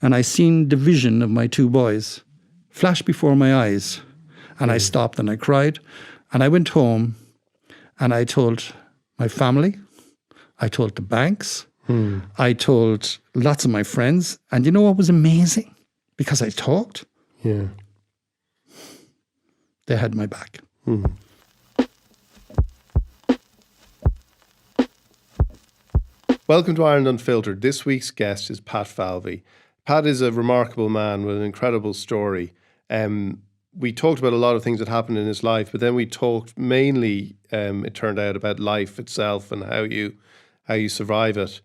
And I seen the vision of my two boys flash before my eyes. And I stopped and I cried. And I went home and I told my family, I told the banks, I told lots of my friends. And you know what was amazing? Because I talked. Yeah. They had my back. Welcome to Ireland Unfiltered. This week's guest is Pat Falvey. Pat is a remarkable man with an incredible story. We talked about a lot of things that happened in his life, but then we talked mainly, it turned out, about life itself and how you survive it.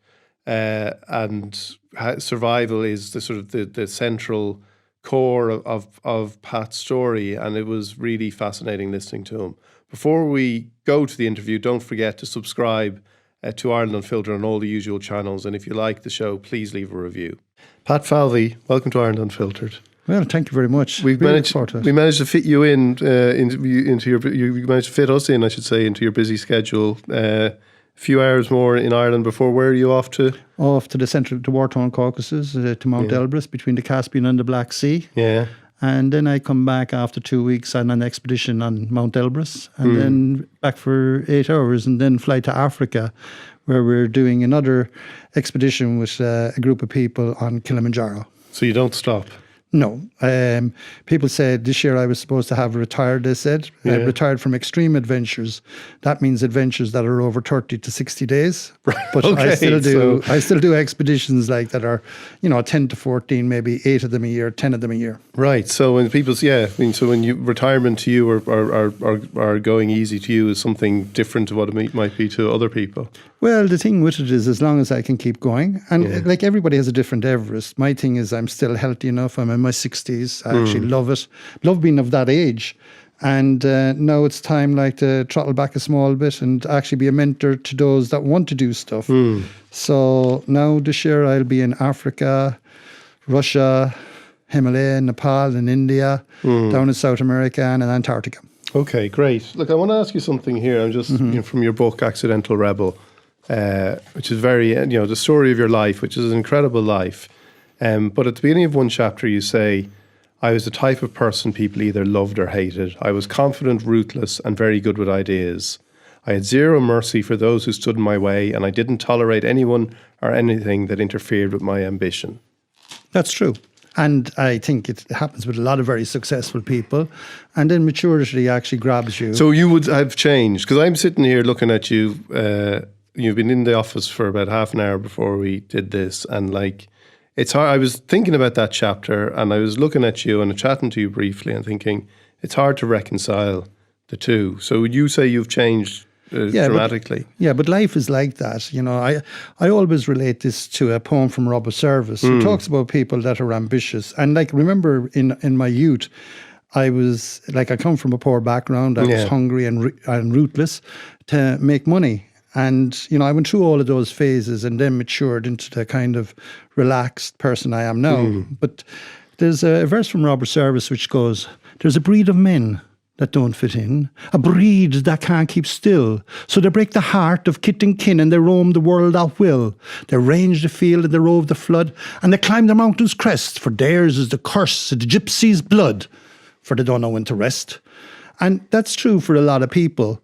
And how survival is the sort of the central core of Pat's story, and it was really fascinating listening to him. Before we go to the interview, don't forget to subscribe to Ireland Unfiltered on all the usual channels, and if you like the show, please leave a review. Pat Falvey, welcome to Ireland Unfiltered. Well, thank you very much. We managed to fit you in into your. You managed to fit us in, I should say, into your busy schedule. A few hours more in Ireland before. Where are you off to? Off to the central, to War-torn Caucasus, to Mount Elbrus, between the Caspian and the Black Sea. Yeah. And then I come back after 2 weeks on an expedition on Mount Elbrus, and then back for 8 hours, and then fly to Africa, where we're doing another expedition with a group of people on Kilimanjaro. So you don't stop? No. People said this year I was supposed to have retired, they said. Retired from extreme adventures. That means adventures that are over 30 to 60 days. Right. But Okay, I still do expeditions like that are, 10 to 14, maybe 8 of them a year, 10 of them a year. Right. So when so when retirement to you or going easy to you is something different to what it might be to other people. Well, the thing with it is, as long as I can keep going, and like everybody has a different Everest. My thing is, I'm still healthy enough. I'm in my 60s. I actually love it. Love being of that age. And now it's time to throttle back a small bit and actually be a mentor to those that want to do stuff. So now this year I'll be in Africa, Russia, Himalaya, Nepal and India, down in South America and in Antarctica. Okay, great. Look, I want to ask you something here. I'm just from your book, Accidental Rebel, which is very, the story of your life, which is an incredible life. But at the beginning of one chapter, you say, I was the type of person people either loved or hated. I was confident, ruthless, and very good with ideas. I had zero mercy for those who stood in my way, and I didn't tolerate anyone or anything that interfered with my ambition. That's true. And I think it happens with a lot of very successful people. And then maturity actually grabs you. So you would have changed, because I'm sitting here looking at you. You've been in the office for about half an hour before we did this. And it's hard. I was thinking about that chapter and I was looking at you and chatting to you briefly and thinking it's hard to reconcile the two. So would you say you've changed dramatically? But life is like that. I always relate this to a poem from Robert Service who talks about people that are ambitious. And remember in my youth, I was I come from a poor background. I was hungry and ruthless to make money. And, I went through all of those phases and then matured into the kind of relaxed person I am now. But there's a verse from Robert Service which goes, there's a breed of men that don't fit in, a breed that can't keep still. So they break the heart of kith and kin and they roam the world at will. They range the field and they rove the flood and they climb the mountain's crest, for theirs is the curse of the gypsy's blood, for they don't know when to rest. And that's true for a lot of people.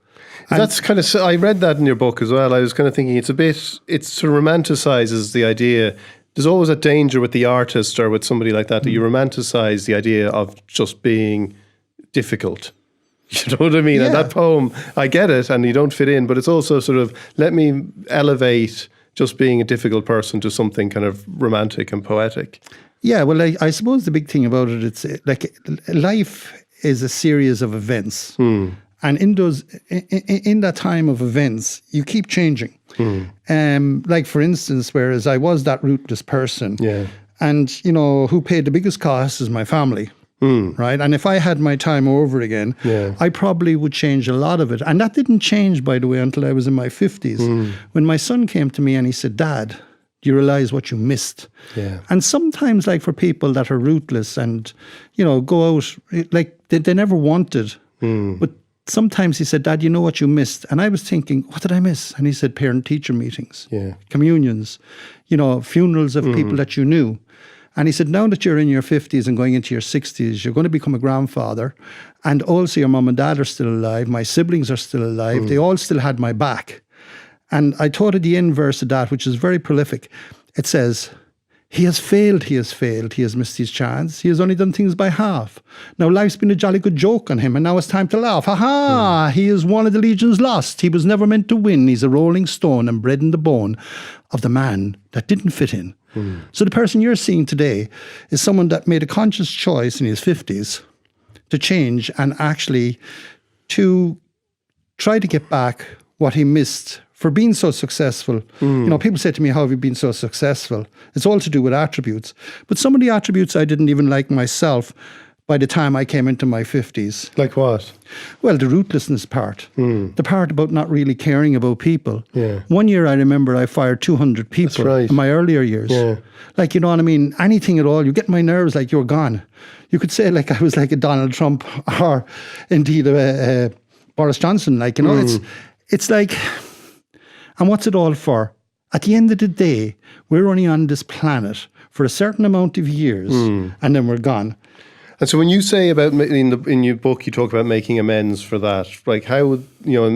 That's kind of, I read that in your book as well. I was kind of thinking it sort of romanticizes the idea. There's always a danger with the artist or with somebody like that you romanticize the idea of just being difficult. You know what I mean? Yeah. And that poem, I get it, and you don't fit in, but it's also sort of, let me elevate just being a difficult person to something kind of romantic and poetic. Yeah, well, I suppose the big thing about it, it's life is a series of events. And in that time of events, you keep changing. For instance, whereas I was that ruthless person, and who paid the biggest cost is my family, right? And if I had my time over again, I probably would change a lot of it. And that didn't change, by the way, until I was in my 50s, when my son came to me and he said, "Dad, do you realize what you missed?" And sometimes, for people that are rootless and go out they never wanted, but sometimes he said, "Dad, you know what you missed?" And I was thinking, what did I miss? And he said, parent-teacher meetings, communions, funerals of people that you knew. And he said, now that you're in your 50s and going into your 60s, you're going to become a grandfather. And also your mum and dad are still alive. My siblings are still alive. They all still had my back. And I thought of the inverse of that, which is very prolific. It says, he has failed, he has failed, he has missed his chance, he has only done things by half. Now life's been a jolly good joke on him, and now it's time to laugh. Ha-ha, he is one of the legions lost. He was never meant to win. He's a rolling stone and bred in the bone of the man that didn't fit in. So the person you're seeing today is someone that made a conscious choice in his 50s to change and actually to try to get back what he missed for being so successful. You know, people say to me, how have you been so successful? It's all to do with attributes. But some of the attributes I didn't even like myself by the time I came into my 50s. Like what? Well, the ruthlessness part. The part about not really caring about people. Yeah. One year I remember I fired 200 people That's right. in my earlier years. Yeah. Like, you know what I mean? Anything at all. You get my nerves like you're gone. You could say like I was like a Donald Trump or indeed Boris Johnson. Like, you know, it's like... And what's it all for? At the end of the day, we're only on this planet for a certain amount of years and then we're gone. And so when you say about, in your book, you talk about making amends for that, like how would, you know,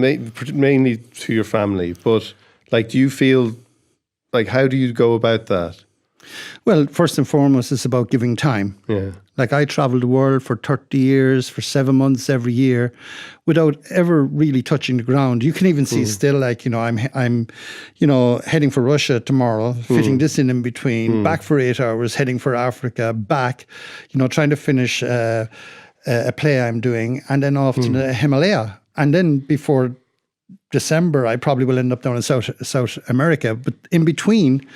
mainly to your family, but like, do you feel, like, how do you go about that? Well, first and foremost, it's about giving time. Yeah. Like I traveled the world for 30 years, for 7 months every year, without ever really touching the ground. You can even see still, like, you know, I'm, you know, heading for Russia tomorrow, fitting this in between, back for 8 hours, heading for Africa, back, you know, trying to finish a play I'm doing, and then off to the Himalaya. And then before December, I probably will end up down in South America. But in between,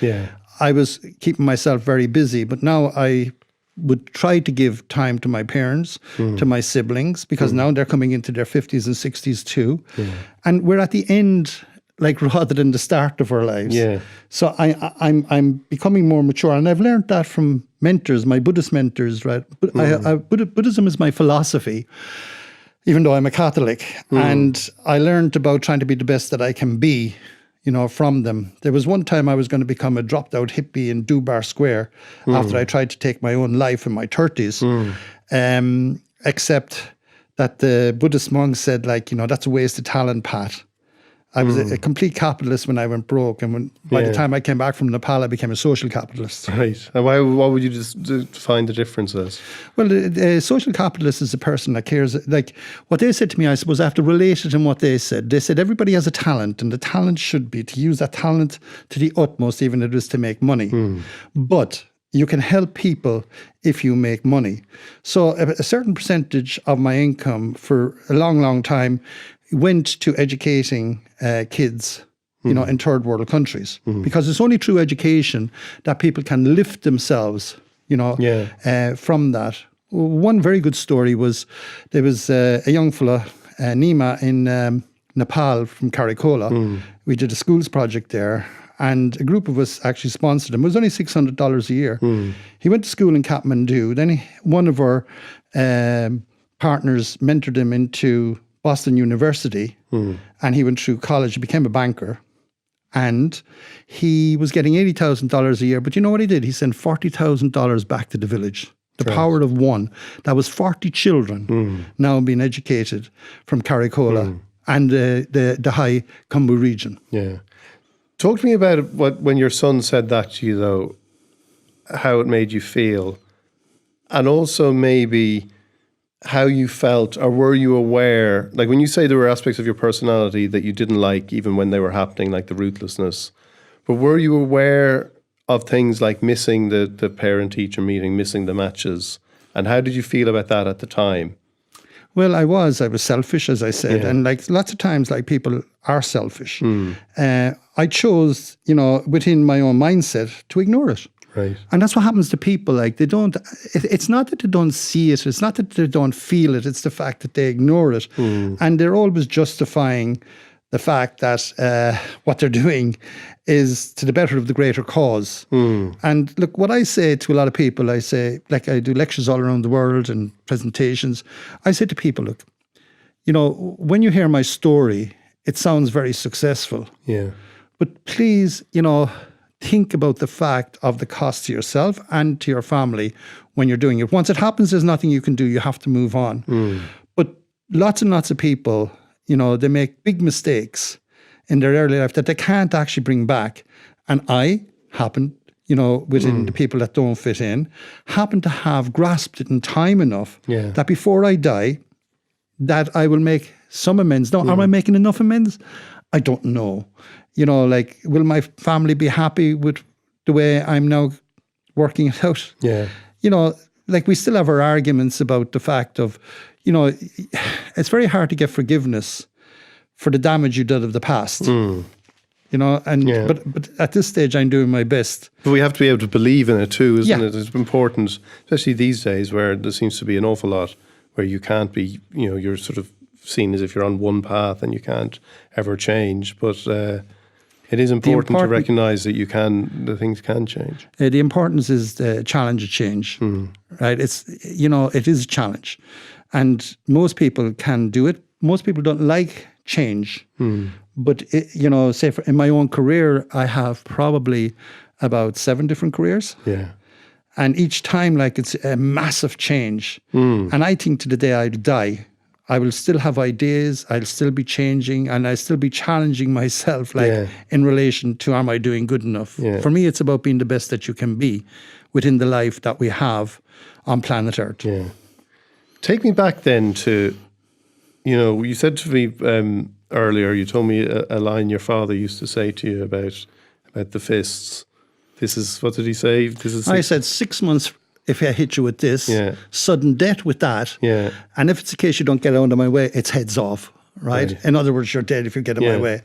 I was keeping myself very busy. But now I would try to give time to my parents, to my siblings, because now they're coming into their 50s and 60s too. And we're at the end, like, rather than the start of our lives. So I'm becoming more mature, and I've learned that from mentors, my Buddhist mentors, right? Buddhism is my philosophy, even though I'm a Catholic. And I learned about trying to be the best that I can be, you know, from them. There was one time I was going to become a dropped out hippie in Dubar Square after I tried to take my own life in my 30s. Except that the Buddhist monk said, like, you know, that's a waste of talent, Pat. I was a complete capitalist when I went broke. And by the time I came back from Nepal, I became a social capitalist. Right. And what would you just define the difference as? Well, a social capitalist is a person that cares. Like what they said to me, I suppose I have to relate it in what they said. They said everybody has a talent, and the talent should be to use that talent to the utmost, even if it is to make money. But you can help people if you make money. So a certain percentage of my income for a long, long time went to educating kids, you know, in third world countries, because it's only through education that people can lift themselves, you know, from that. One very good story was there was a young fella, Nima, in Nepal from Karikola. We did a schools project there, and a group of us actually sponsored him. It was only $600 a year. He went to school in Kathmandu. Then one of our partners mentored him into Boston University, and he went through college, he became a banker, and he was getting $80,000 a year. But you know what he did? He sent $40,000 back to the village. The power of one. That was 40 children now being educated from Karikola and the high Khumbu region. Yeah. Talk to me about when your son said that to you, though, how it made you feel, and also maybe how you felt, or were you aware, like when you say there were aspects of your personality that you didn't like even when they were happening, like the ruthlessness, but were you aware of things like missing the parent-teacher meeting, missing the matches, and how did you feel about that at the time? Well, I was selfish, as I said, and like lots of times, like people are selfish. I chose, you know, within my own mindset to ignore it. Right. And that's what happens to people. Like they don't, it's not that they don't see it. It's not that they don't feel it. It's the fact that they ignore it. And they're always justifying the fact that what they're doing is to the better of the greater cause. And look, what I say to a lot of people, I say, like I do lectures all around the world and presentations. I say to people, look, you know, when you hear my story, it sounds very successful. Yeah. But please, you know, think about the fact of the cost to yourself and to your family when you're doing it. Once it happens, there's nothing you can do. You have to move on. But lots and lots of people, they make big mistakes in their early life that they can't actually bring back. And I happen, within the people that don't fit in, happen to have grasped it in time enough that before I die, that I will make some amends. Now, am I making enough amends? I don't know. Will my family be happy with the way I'm now working it out? Yeah. We still have our arguments about the fact of, it's very hard to get forgiveness for the damage you did of the past. But at this stage, I'm doing my best. But we have to be able to believe in it too, isn't it? It's important, especially these days where there seems to be an awful lot where you can't be, you're sort of seen as if you're on one path and you can't ever change. But it is important to recognise that that things can change. The importance is the challenge of change, right? It's, it is a challenge. And most people can do it. Most people don't like change. But, say in my own career, I have probably about 7 different careers. Yeah. And each time, it's a massive change. And I think to the day I die, I will still have ideas, I'll still be changing, and I'll still be challenging myself, in relation to, am I doing good enough? Yeah. For me, it's about being the best that you can be within the life that we have on planet Earth. Yeah. Take me back then to, you said to me earlier, you told me a line your father used to say to you about the fists. This is, what did he say? I said 6 months if I hit you with this, sudden death with that. Yeah. And if it's the case you don't get out of my way, it's heads off, right? In other words, you're dead if you get in my way.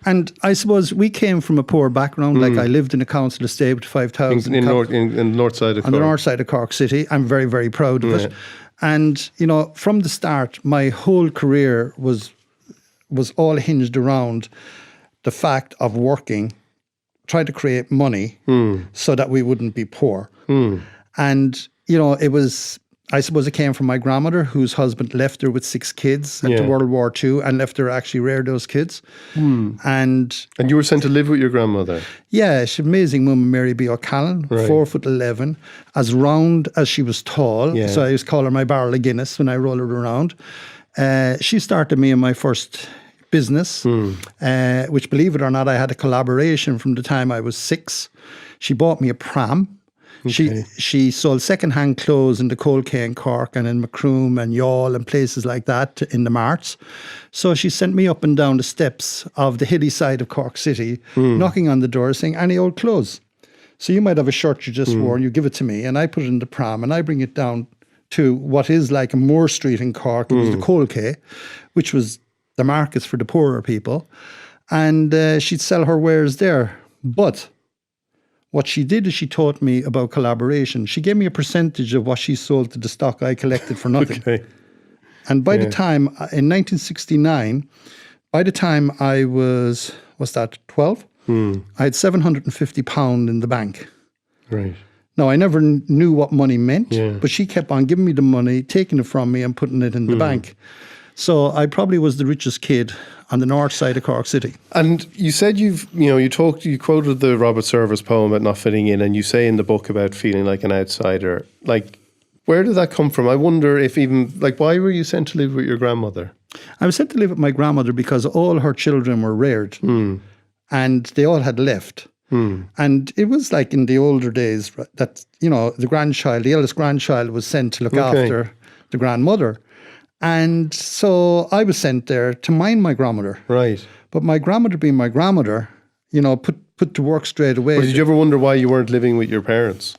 And I suppose we came from a poor background. I lived in a council estate with 5,000. In the north side of Cork. On the north side of Cork City. I'm very, very proud of it. And, from the start, my whole career was all hinged around the fact of working, trying to create money so that we wouldn't be poor. And, it was, I suppose it came from my grandmother, whose husband left her with 6 kids into World War II and left her actually rear those kids. And you were sent to live with your grandmother? Yeah, she's an amazing woman, Mary B. O'Callaghan, 4'11", as round as she was tall. So I used to call her my barrel of Guinness when I rolled her around. She started me in my first business, which, believe it or not, I had a collaboration from the time I was 6. She bought me a pram. Okay. She sold second-hand clothes in the Cold Cane Cork and in Macroom and Youghal and places like that in the marts. So she sent me up and down the steps of the hilly side of Cork City, knocking on the door saying, any old clothes. So you might have a shirt you just wore and you give it to me and I put it in the pram and I bring it down to what is like a Moore Street in Cork. It was the Cold Cane, which was the markets for the poorer people. And she'd sell her wares there. But what she did is she taught me about collaboration. She gave me a percentage of what she sold to the stock I collected for nothing. And by the time, in 1969, by the time I was 12? I had £750 in the bank. Right. Now, I never knew what money meant, but she kept on giving me the money, taking it from me and putting it in the bank. So I probably was the richest kid on the north side of Cork City. And you said you quoted the Robert Service poem about not fitting in, and you say in the book about feeling like an outsider. Where did that come from? I wonder if why were you sent to live with your grandmother? I was sent to live with my grandmother because all her children were reared and they all had left. And it was like in the older days that, the eldest grandchild was sent to look after the grandmother. And so I was sent there to mind my grandmother. Right. But my grandmother being my grandmother, put to work straight away. But did you ever wonder why you weren't living with your parents?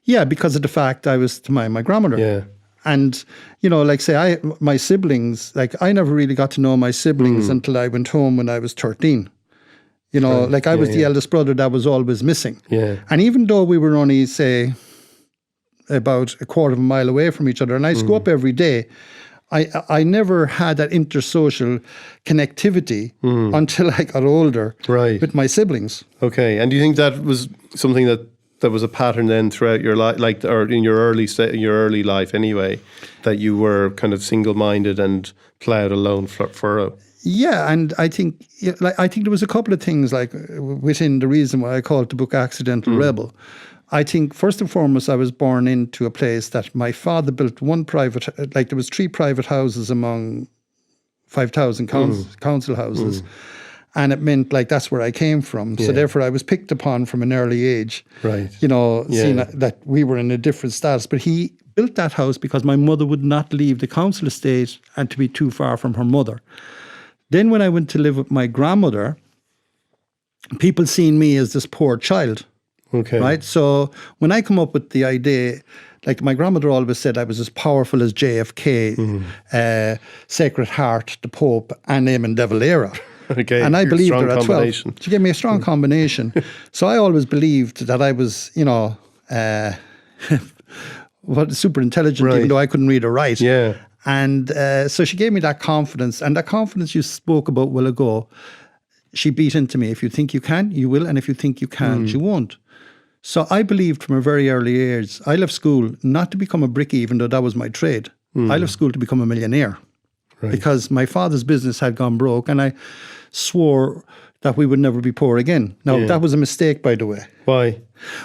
Yeah, because of the fact I was to mind my grandmother. Yeah. And, my siblings, I never really got to know my siblings until I went home when I was 13. I was the eldest brother that was always missing. Yeah. And even though we were only, say, about a quarter of a mile away from each other, and I used to go up every day, I never had that intersocial connectivity until I got older with my siblings. Okay. And do you think that was something that was a pattern then throughout your life, or in your early life anyway, that you were kind of single-minded and ploughed a lone furrow? Yeah, and I think there was a couple of things like within the reason why I called the book Accidental Rebel. I think first and foremost I was born into a place that my father built one private, like there was 3 private houses among 5,000 council houses. And it meant like that's where I came from. So therefore I was picked upon from an early age. Right. You know, seeing that we were in a different status. But he built that house because my mother would not leave the council estate and to be too far from her mother. Then when I went to live with my grandmother, people seen me as this poor child. Okay. Right? So when I come up with the idea, like my grandmother always said I was as powerful as JFK, Sacred Heart, the Pope, and Eamon de Valera. Okay. And I believed her at 12. She gave me a strong combination. So I always believed that I was, you know, super intelligent, even though I couldn't read or write. Yeah. And so she gave me that confidence. And that confidence you spoke about a while ago, she beat into me. If you think you can, you will. And if you think you can't, you won't. So I believed from a very early age, I left school not to become a brickie, even though that was my trade. I left school to become a millionaire. Right. Because my father's business had gone broke and I swore that we would never be poor again. Now, that was a mistake, by the way. Why?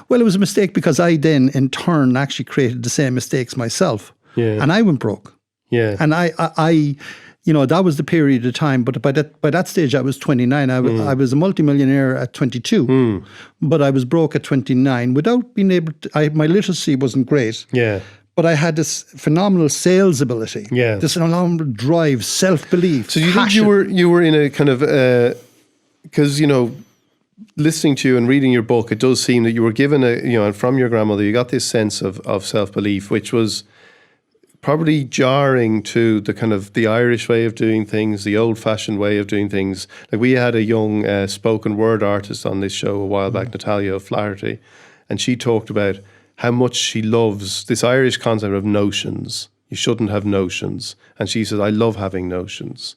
Well, it was a mistake because I then, in turn, actually created the same mistakes myself. Yeah. And I went broke. Yeah. And I you know, that was the period of time. But by that stage, I was 29. I was a multimillionaire at 22. But I was broke at 29 without being able to, my literacy wasn't great. Yeah. But I had this phenomenal sales ability. Yeah. This phenomenal drive, self-belief. So you think you were in a kind of, because, you know, listening to you and reading your book, it does seem that you were given and from your grandmother, you got this sense of self-belief, which was probably jarring to the kind of the Irish way of doing things, the old-fashioned way of doing things. Like we had a young spoken word artist on this show a while back, Natalia O'Flaherty, and she talked about how much she loves this Irish concept of notions. You shouldn't have notions. And she says, I love having notions.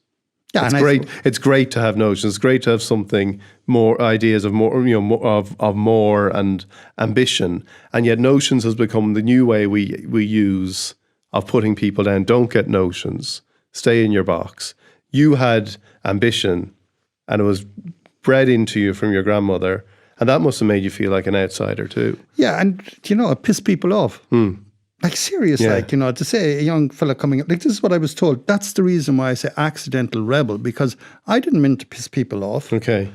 Yeah, it's great. It's great to have notions. It's great to have something more, ideas of more, you know, of more and ambition. And yet notions has become the new way we use of putting people down. Don't get notions. Stay in your box. You had ambition and it was bred into you from your grandmother. And that must have made you feel like an outsider too. Yeah, and, you know, it pissed people off. Like, serious, like, you know, to say a young fella coming up, like, this is what I was told. That's the reason why I say accidental rebel, because I didn't mean to piss people off. Okay.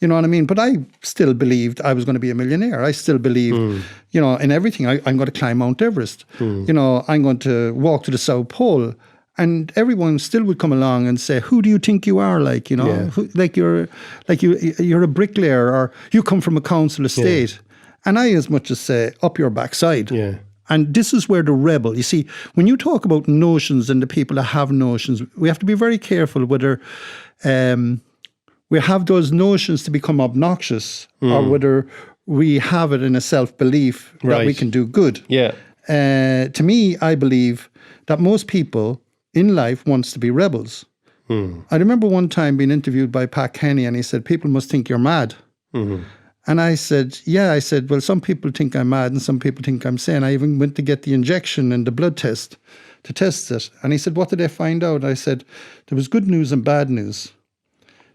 You know what I mean? But I still believed I was going to be a millionaire. I still believed, you know, in everything. I'm going to climb Mount Everest. You know, I'm going to walk to the South Pole. And everyone still would come along and say, "Who do you think you are?" Like, you know, you're a bricklayer, or you come from a council estate. And I, as much as say, up your backside. Yeah. And this is where the rebel. You see, when you talk about notions and the people that have notions, we have to be very careful whether we have those notions to become obnoxious or whether we have it in a self-belief that we can do good. Yeah. To me, I believe that most people in life wants to be rebels. I remember one time being interviewed by Pat Kenny and he said, people must think you're mad. And I said, yeah, I said, well, some people think I'm mad and some people think I'm sane. I even went to get the injection and the blood test to test it. And he said, what did they find out? I said, there was good news and bad news.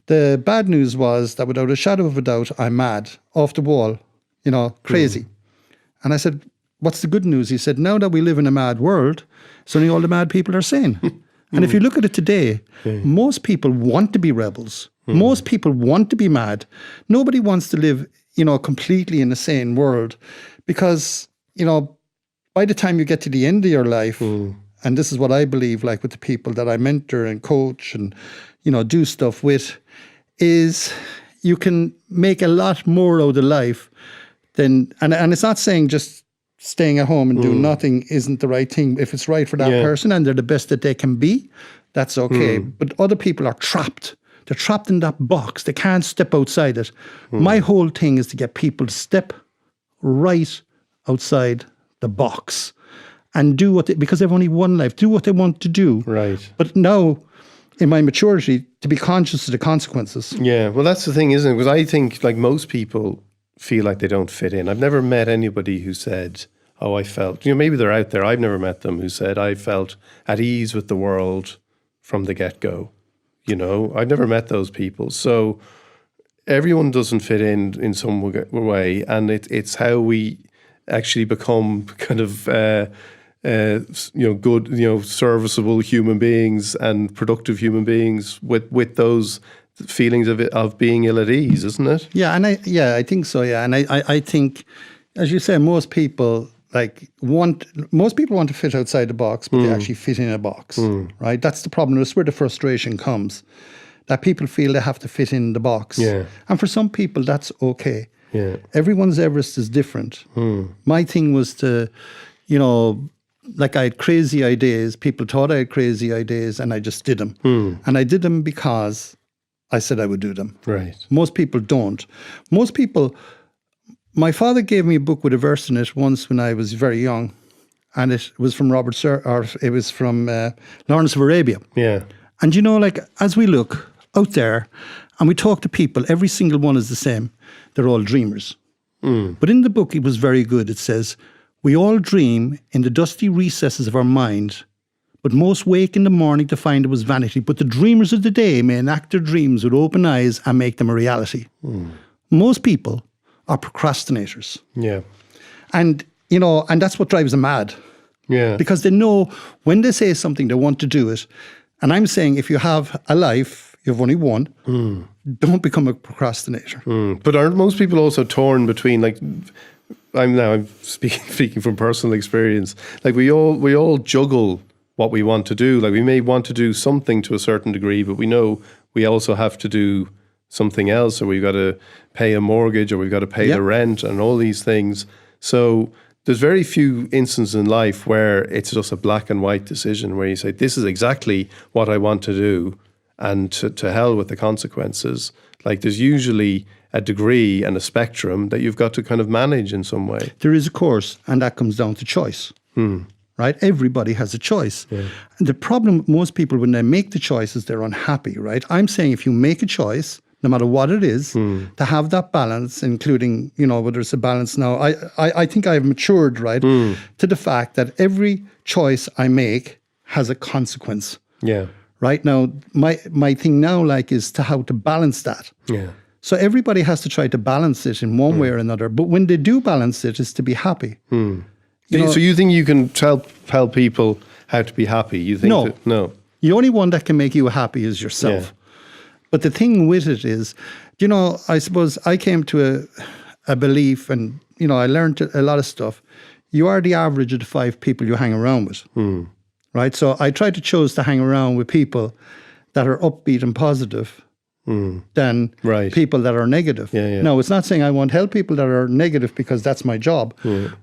The bad news was that without a shadow of a doubt, I'm mad, off the wall, you know, crazy. And I said, what's the good news? He said, now that we live in a mad world, suddenly all the mad people are sane. And if you look at it today, most people want to be rebels. Most people want to be mad. Nobody wants to live, you know, completely in a sane world because, you know, by the time you get to the end of your life, and this is what I believe, like with the people that I mentor and coach and, you know, do stuff with, is you can make a lot more out of life than, and it's not saying just staying at home and doing nothing isn't the right thing. If it's right for that person and they're the best that they can be, that's okay. But other people are trapped. They're trapped in that box. They can't step outside it. My whole thing is to get people to step right outside the box and do what because they've only one life, do what they want to do. Right. But now, in my maturity, to be conscious of the consequences. Yeah, well, that's the thing, isn't it? Because I think, like, most people feel like they don't fit in. I've never met anybody who said, oh, I felt, you know, maybe they're out there. I've never met them who said, I felt at ease with the world from the get-go. you know. I've never met those people. So everyone doesn't fit in some way, and it's how we actually become kind of good, serviceable human beings and productive human beings with those feelings of being ill at ease, isn't it? Yeah, and I think so. Yeah, and I think, as you say, most people want to fit outside the box, but they actually fit in a box, right? That's the problem. That's where the frustration comes. That people feel they have to fit in the box. Yeah. And for some people, that's okay. Yeah. Everyone's Everest is different. My thing was to, I had crazy ideas. People thought I had crazy ideas, and I just did them. And I did them because I said I would do them. Right. Most people don't. Most people, my father gave me a book with a verse in it once when I was very young, and it was from Lawrence of Arabia. Yeah. And as we look out there and we talk to people, every single one is the same. They're all dreamers. But in the book, it was very good. It says, we all dream in the dusty recesses of our mind, but most wake in the morning to find it was vanity. But the dreamers of the day may enact their dreams with open eyes and make them a reality. Most people are procrastinators. Yeah. And, and that's what drives them mad. Yeah. Because they know when they say something, they want to do it. And I'm saying, if you have a life, you have only one, don't become a procrastinator. But aren't most people also torn between, I'm speaking from personal experience, we all juggle what we want to do. We may want to do something to a certain degree, but we know we also have to do something else, or we've got to pay a mortgage, or we've got to pay the rent and all these things. So there's very few instances in life where it's just a black and white decision where you say, this is exactly what I want to do, and to hell with the consequences. There's usually a degree and a spectrum that you've got to kind of manage in some way. There is, of course, and that comes down to choice. Right? Everybody has a choice. Yeah. And the problem with most people, when they make the choices, they're unhappy, right? I'm saying if you make a choice, no matter what it is, to have that balance, including, whether it's a balance now. I think I've matured, right, to the fact that every choice I make has a consequence. Yeah. Right now, my thing now, is to how to balance that. Yeah. So everybody has to try to balance it in one way or another. But when they do balance it, is to be happy. So you think you can tell people how to be happy? You think no. The only one that can make you happy is yourself. Yeah. But the thing with it is, I suppose I came to a belief, and, I learned a lot of stuff. You are the average of the 5 people you hang around with. Right? So I try to choose to hang around with people that are upbeat and positive than people that are negative. Yeah. Now, it's not saying I won't help people that are negative, because that's my job.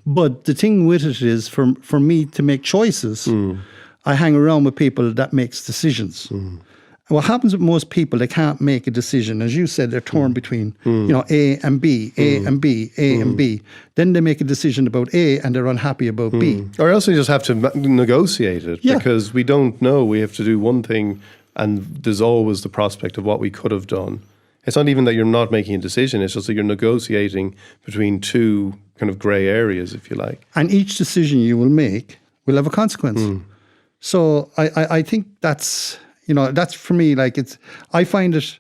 But the thing with it is, for me to make choices, I hang around with people that makes decisions. What happens with most people, they can't make a decision. As you said, they're torn between, A and B, A and B, A and B. Then they make a decision about A and they're unhappy about B. Or else we just have to negotiate it, because we don't know. We have to do one thing, and there's always the prospect of what we could have done. It's not even that you're not making a decision. It's just that you're negotiating between two kind of grey areas, if you like. And each decision you will make will have a consequence. So I think that's... that's for me, I find it,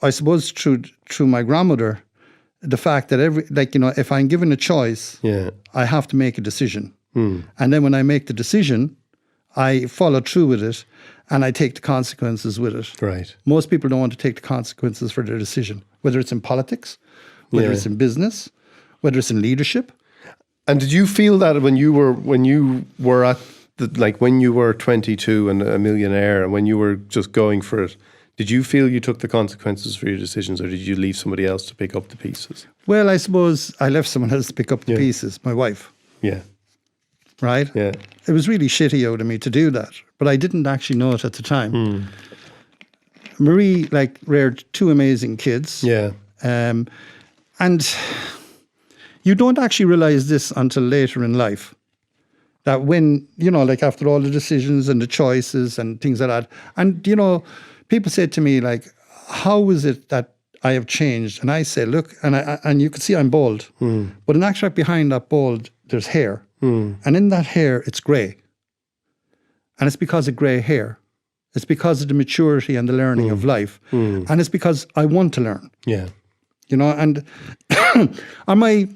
I suppose through my grandmother, the fact that if I'm given a choice, I have to make a decision. And then when I make the decision, I follow through with it, and I take the consequences with it. Right. Most people don't want to take the consequences for their decision, whether it's in politics, whether it's in business, whether it's in leadership. And did you feel that when you were at when you were 22 and a millionaire, and when you were just going for it, did you feel you took the consequences for your decisions, or did you leave somebody else to pick up the pieces? Well, I suppose I left someone else to pick up the pieces, my wife. Yeah. Right? Yeah. It was really shitty out of me to do that, but I didn't actually know it at the time. Marie, reared 2 amazing kids. Yeah. And you don't actually realize this until later in life. That when, after all the decisions and the choices and things like that, and, people say to me, how is it that I have changed? And I say, look, and you can see I'm bald, but in actual fact, behind that bald, there's hair. And in that hair, it's grey. And it's because of grey hair. It's because of the maturity and the learning of life. And it's because I want to learn. Yeah. You know, and am I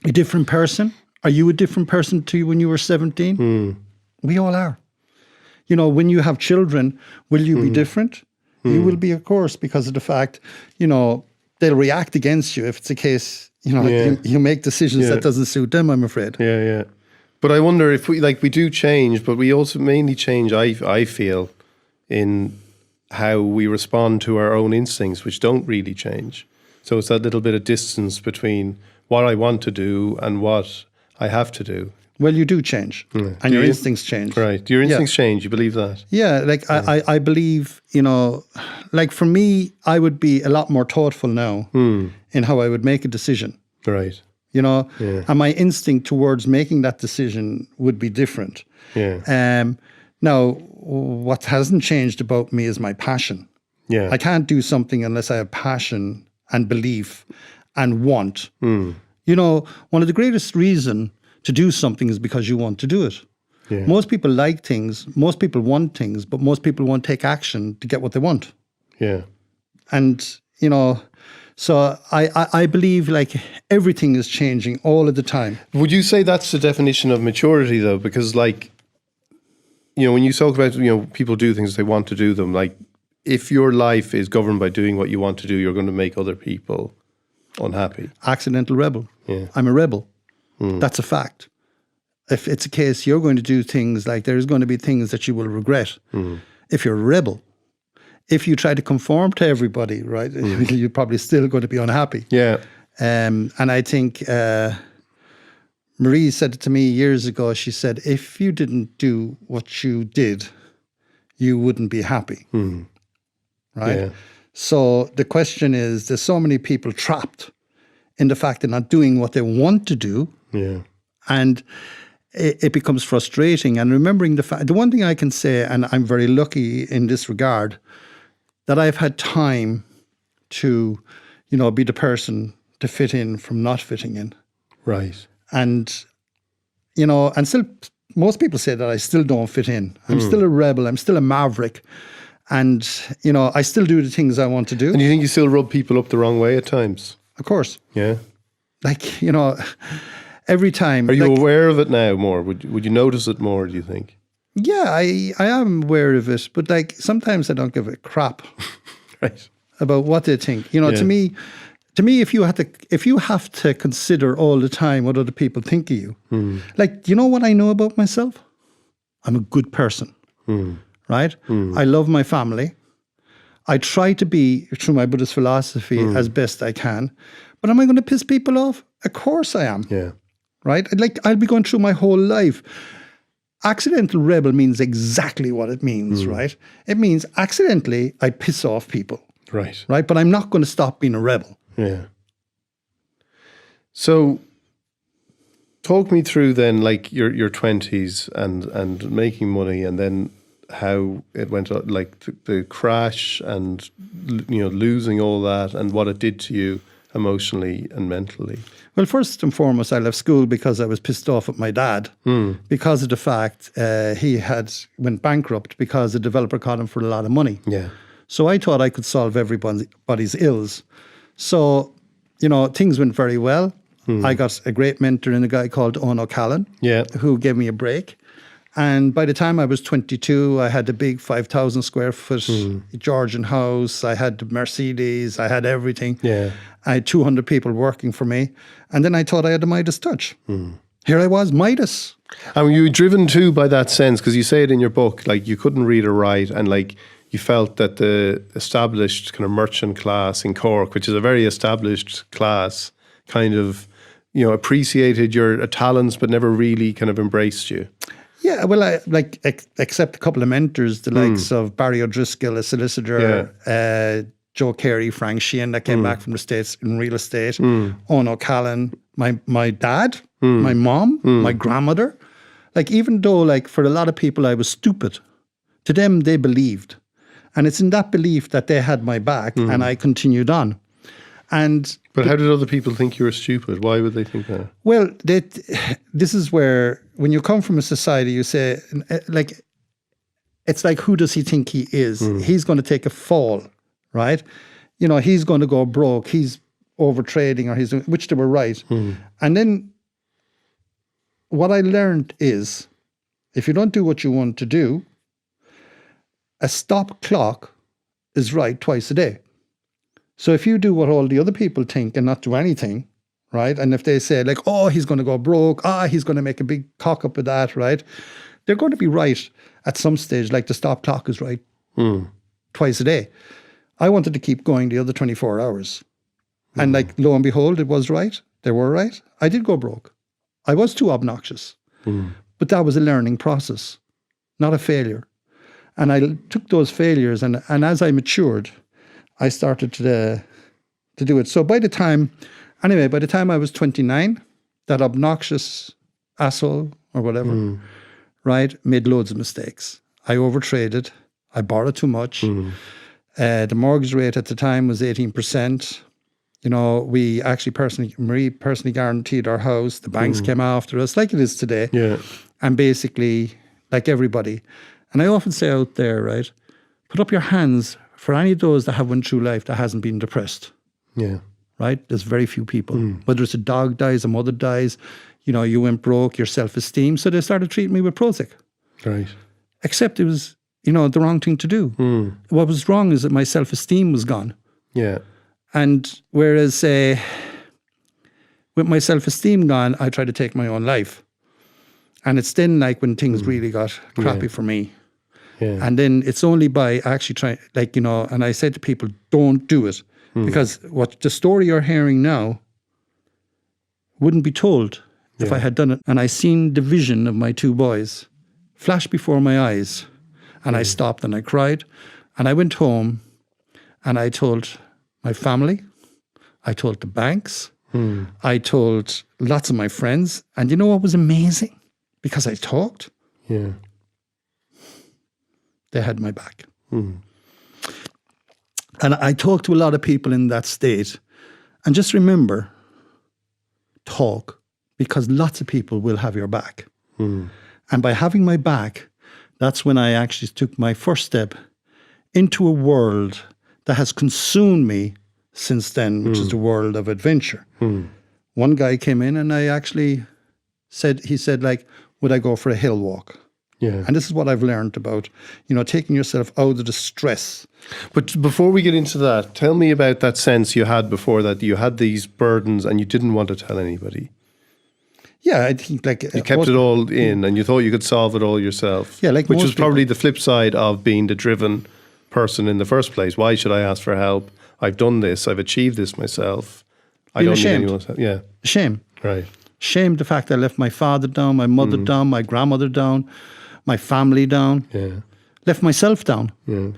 a different person? Are you a different person to when you were 17? We all are. You know, when you have children, will you be different? You will be, of course, because of the fact, you know, they'll react against you if it's a case, you know, you make decisions that doesn't suit them, I'm afraid. Yeah, yeah. But I wonder if we do change, but we also mainly change, I feel, in how we respond to our own instincts, which don't really change. So it's that little bit of distance between what I want to do and what I have to do. Well, you do change, and your instincts change. Right. Do your instincts change? You believe that? Yeah, like I believe, you know, like for me, I would be a lot more thoughtful now in how I would make a decision. Right. You know, and my instinct towards making that decision would be different. Yeah. Now, what hasn't changed about me is my passion. Yeah. I can't do something unless I have passion and belief and want. You know, one of the greatest reasons to do something is because you want to do it. Yeah. Most people like things, most people want things, but most people won't take action to get what they want. Yeah. And, you know, so I believe like everything is changing all of the time. Would you say that's the definition of maturity, though? Because, like, you know, when you talk about, you know, people do things, they want to do them, like, if your life is governed by doing what you want to do, you're going to make other people unhappy. Accidental rebel. Yeah. I'm a rebel. That's a fact. If it's a case you're going to do things, like there's going to be things that you will regret. If you're a rebel, if you try to conform to everybody, right, you're probably still going to be unhappy. Yeah. And I think Marie said it to me years ago. She said, if you didn't do what you did, you wouldn't be happy. Right? Yeah. So the question is, there's so many people trapped in the fact they're not doing what they want to do. Yeah. And it becomes frustrating. And remembering the fact, the one thing I can say, and I'm very lucky in this regard, that I've had time to, you know, be the person to fit in from not fitting in. Right. And, you know, and still, most people say that I still don't fit in. I'm still a rebel. I'm still a maverick. And, you know, I still do the things I want to do. And you think you still rub people up the wrong way at times? Of course. Yeah. Like, you know, every time. Are you like, aware of it now more? Would you notice it more, do you think? Yeah, I am aware of it. But like, sometimes I don't give a crap Right. about what they think. You know, to me, if you have to consider all the time what other people think of you, like, you know what I know about myself? I'm a good person, right? I love my family. I try to be, through my Buddhist philosophy, as best I can. But am I going to piss people off? Of course I am. Yeah. Right? Like, I'll be going through my whole life. Accidental rebel means exactly what it means, right? It means accidentally I piss off people. Right. Right? But I'm not going to stop being a rebel. Yeah. So, talk me through then, like your 20s and making money, and then how it went, like the crash and, you know, losing all that and what it did to you emotionally and mentally. Well, first and foremost, I left school because I was pissed off at my dad because of the fact he had went bankrupt because the developer caught him for a lot of money. Yeah. So I thought I could solve everybody's ills. So, you know, things went very well. I got a great mentor in a guy called Owen O'Callaghan, who gave me a break. And by the time I was 22, I had the big 5,000 square foot Georgian house. I had the Mercedes. I had everything. Yeah. I had 200 people working for me. And then I thought I had the Midas touch. Here I was, Midas. And were you driven too by that sense? Because you say it in your book, like you couldn't read or write, and like you felt that the established kind of merchant class in Cork, which is a very established class, kind of, you know, appreciated your talents but never really kind of embraced you. Yeah, well, I except a couple of mentors, the likes of Barry O'Driscoll, a solicitor, Joe Carey, Frank Sheehan, that came back from the States in real estate, Owen O'Callaghan, my dad, my mom, my grandmother. Like, even though, like, for a lot of people I was stupid, to them they believed. And it's in that belief that they had my back and I continued on. But how did other people think you were stupid? Why would they think that? Well, this is where, when you come from a society, you say, like, it's like, who does he think he is? He's going to take a fall, right? You know, he's going to go broke. He's overtrading, or he's doing, which they were right. And then what I learned is, if you don't do what you want to do, a stop clock is right twice a day. So if you do what all the other people think and not do anything, right? And if they say like, oh, he's going to go broke, he's going to make a big cock up of that, right? They're going to be right at some stage, like the stop clock is right twice a day. I wanted to keep going the other 24 hours. And like, lo and behold, it was right. They were right. I did go broke. I was too obnoxious. But that was a learning process, not a failure. And I took those failures, and as I matured, I started to do it. So by the time I was 29, that obnoxious asshole or whatever, right, made loads of mistakes. I overtraded. I borrowed too much. The mortgage rate at the time was 18%. You know, Marie personally guaranteed our house. The banks came after us, like it is today. Yeah. And basically, like everybody. And I often say out there, right, put up your hands for any of those that have went through life that hasn't been depressed. Yeah. Right? There's very few people. Whether it's a dog dies, a mother dies, you know, you went broke, your self-esteem. So they started treating me with Prozac. Right. Except it was, you know, the wrong thing to do. What was wrong is that my self-esteem was gone. Yeah. And whereas, with my self-esteem gone, I tried to take my own life. And it's then like when things really got crappy for me. Yeah. And then it's only by actually trying, like, you know, and I said to people, don't do it. Because what the story you're hearing now wouldn't be told if I had done it. And I seen the vision of my two boys flash before my eyes. And I stopped and I cried. And I went home and I told my family, I told the banks, I told lots of my friends. And you know what was amazing? Because I talked. Yeah. They had my back. And I talked to a lot of people in that state. And just remember, talk, because lots of people will have your back. And by having my back, that's when I actually took my first step into a world that has consumed me since then, which is the world of adventure. One guy came in and I actually he said, like, would I go for a hill walk? Yeah. And this is what I've learned about, you know, taking yourself out of the stress. But before we get into that, tell me about that sense you had before that you had these burdens and you didn't want to tell anybody. Yeah, I think like... You kept it all in and you thought you could solve it all yourself. Yeah, like which most was probably the flip side of being the driven person in the first place. Why should I ask for help? I've done this. I've achieved this myself. I don't need anyone's help. Yeah. Shame. Right. Shame the fact I left my father down, my mother down, my grandmother down, my family down. Yeah. Left myself down. Yeah.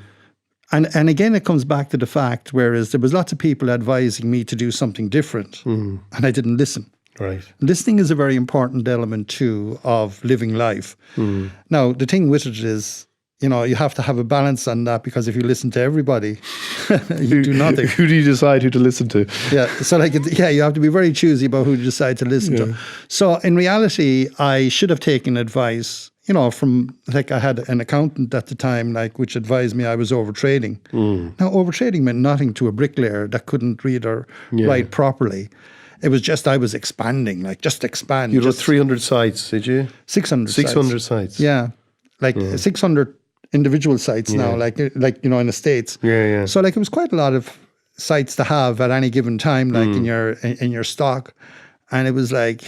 And again, it comes back to the fact, whereas there was lots of people advising me to do something different, and I didn't listen. Right. Listening is a very important element too of living life. Now, the thing with it is, you know, you have to have a balance on that, because if you listen to everybody, you do nothing. Who do you decide who to listen to? Yeah. So like, you have to be very choosy about who you decide to listen to. So in reality, I should have taken advice, you know, from, like, I had an accountant at the time, like, which advised me I was overtrading. Now, overtrading meant nothing to a bricklayer that couldn't read or write properly. It was just, I was expanding, like, just expand. You wrote 300 sites, did you? 600 sites. 600 sites. Yeah. Like 600 individual sites now, like, you know, in the States. Yeah. So like, it was quite a lot of sites to have at any given time, like in your stock. And it was like,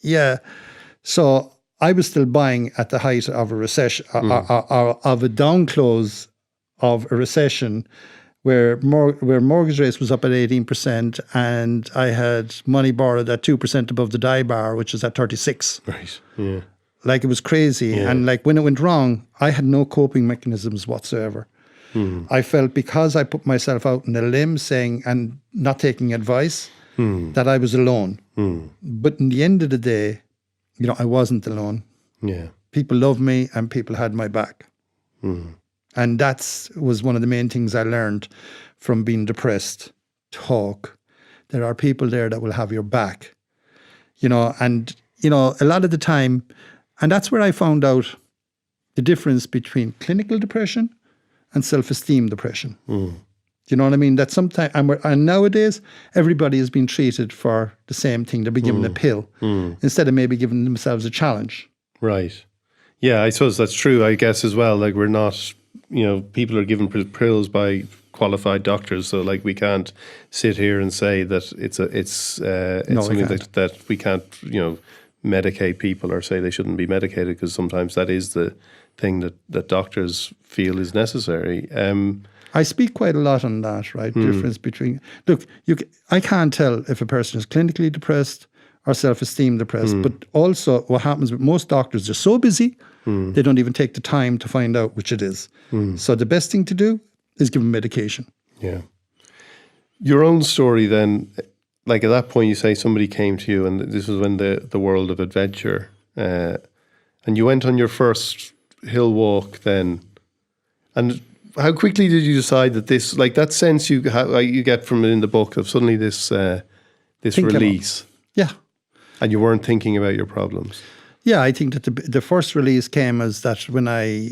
yeah. So I was still buying at the height of a recession, of a down close of a recession, where mortgage rates was up at 18%, and I had money borrowed at 2% above the die bar, which is at 36. Right. Yeah. Like, it was crazy. Yeah. And like, when it went wrong, I had no coping mechanisms whatsoever. I felt, because I put myself out in a limb saying, and not taking advice, that I was alone. But in the end of the day, you know, I wasn't alone. Yeah. People loved me and people had my back. And that was one of the main things I learned from being depressed. Talk. There are people there that will have your back. You know, and, you know, a lot of the time, and that's where I found out, the difference between clinical depression and self-esteem depression. Do you know what I mean? That sometimes, and nowadays, everybody is being treated for the same thing. They're being given a pill instead of maybe giving themselves a challenge. Right. Yeah, I suppose that's true, I guess, as well. Like, we're not, people are given pills by qualified doctors, so like we can't sit here and say that it's something that we can't, medicate people or say they shouldn't be medicated, because sometimes that is the thing that doctors feel is necessary. I speak quite a lot on that, right? Difference between, look, I can't tell if a person is clinically depressed or self-esteem depressed, but also what happens with most doctors, they're so busy, they don't even take the time to find out which it is. So the best thing to do is give them medication. Yeah. Your own story then, like at that point you say somebody came to you, and this was when the world of adventure, and you went on your first hill walk then, and how quickly did you decide that this, like that sense you get from it in the book of suddenly this release? Yeah. And you weren't thinking about your problems? Yeah, I think that the first release came as that when I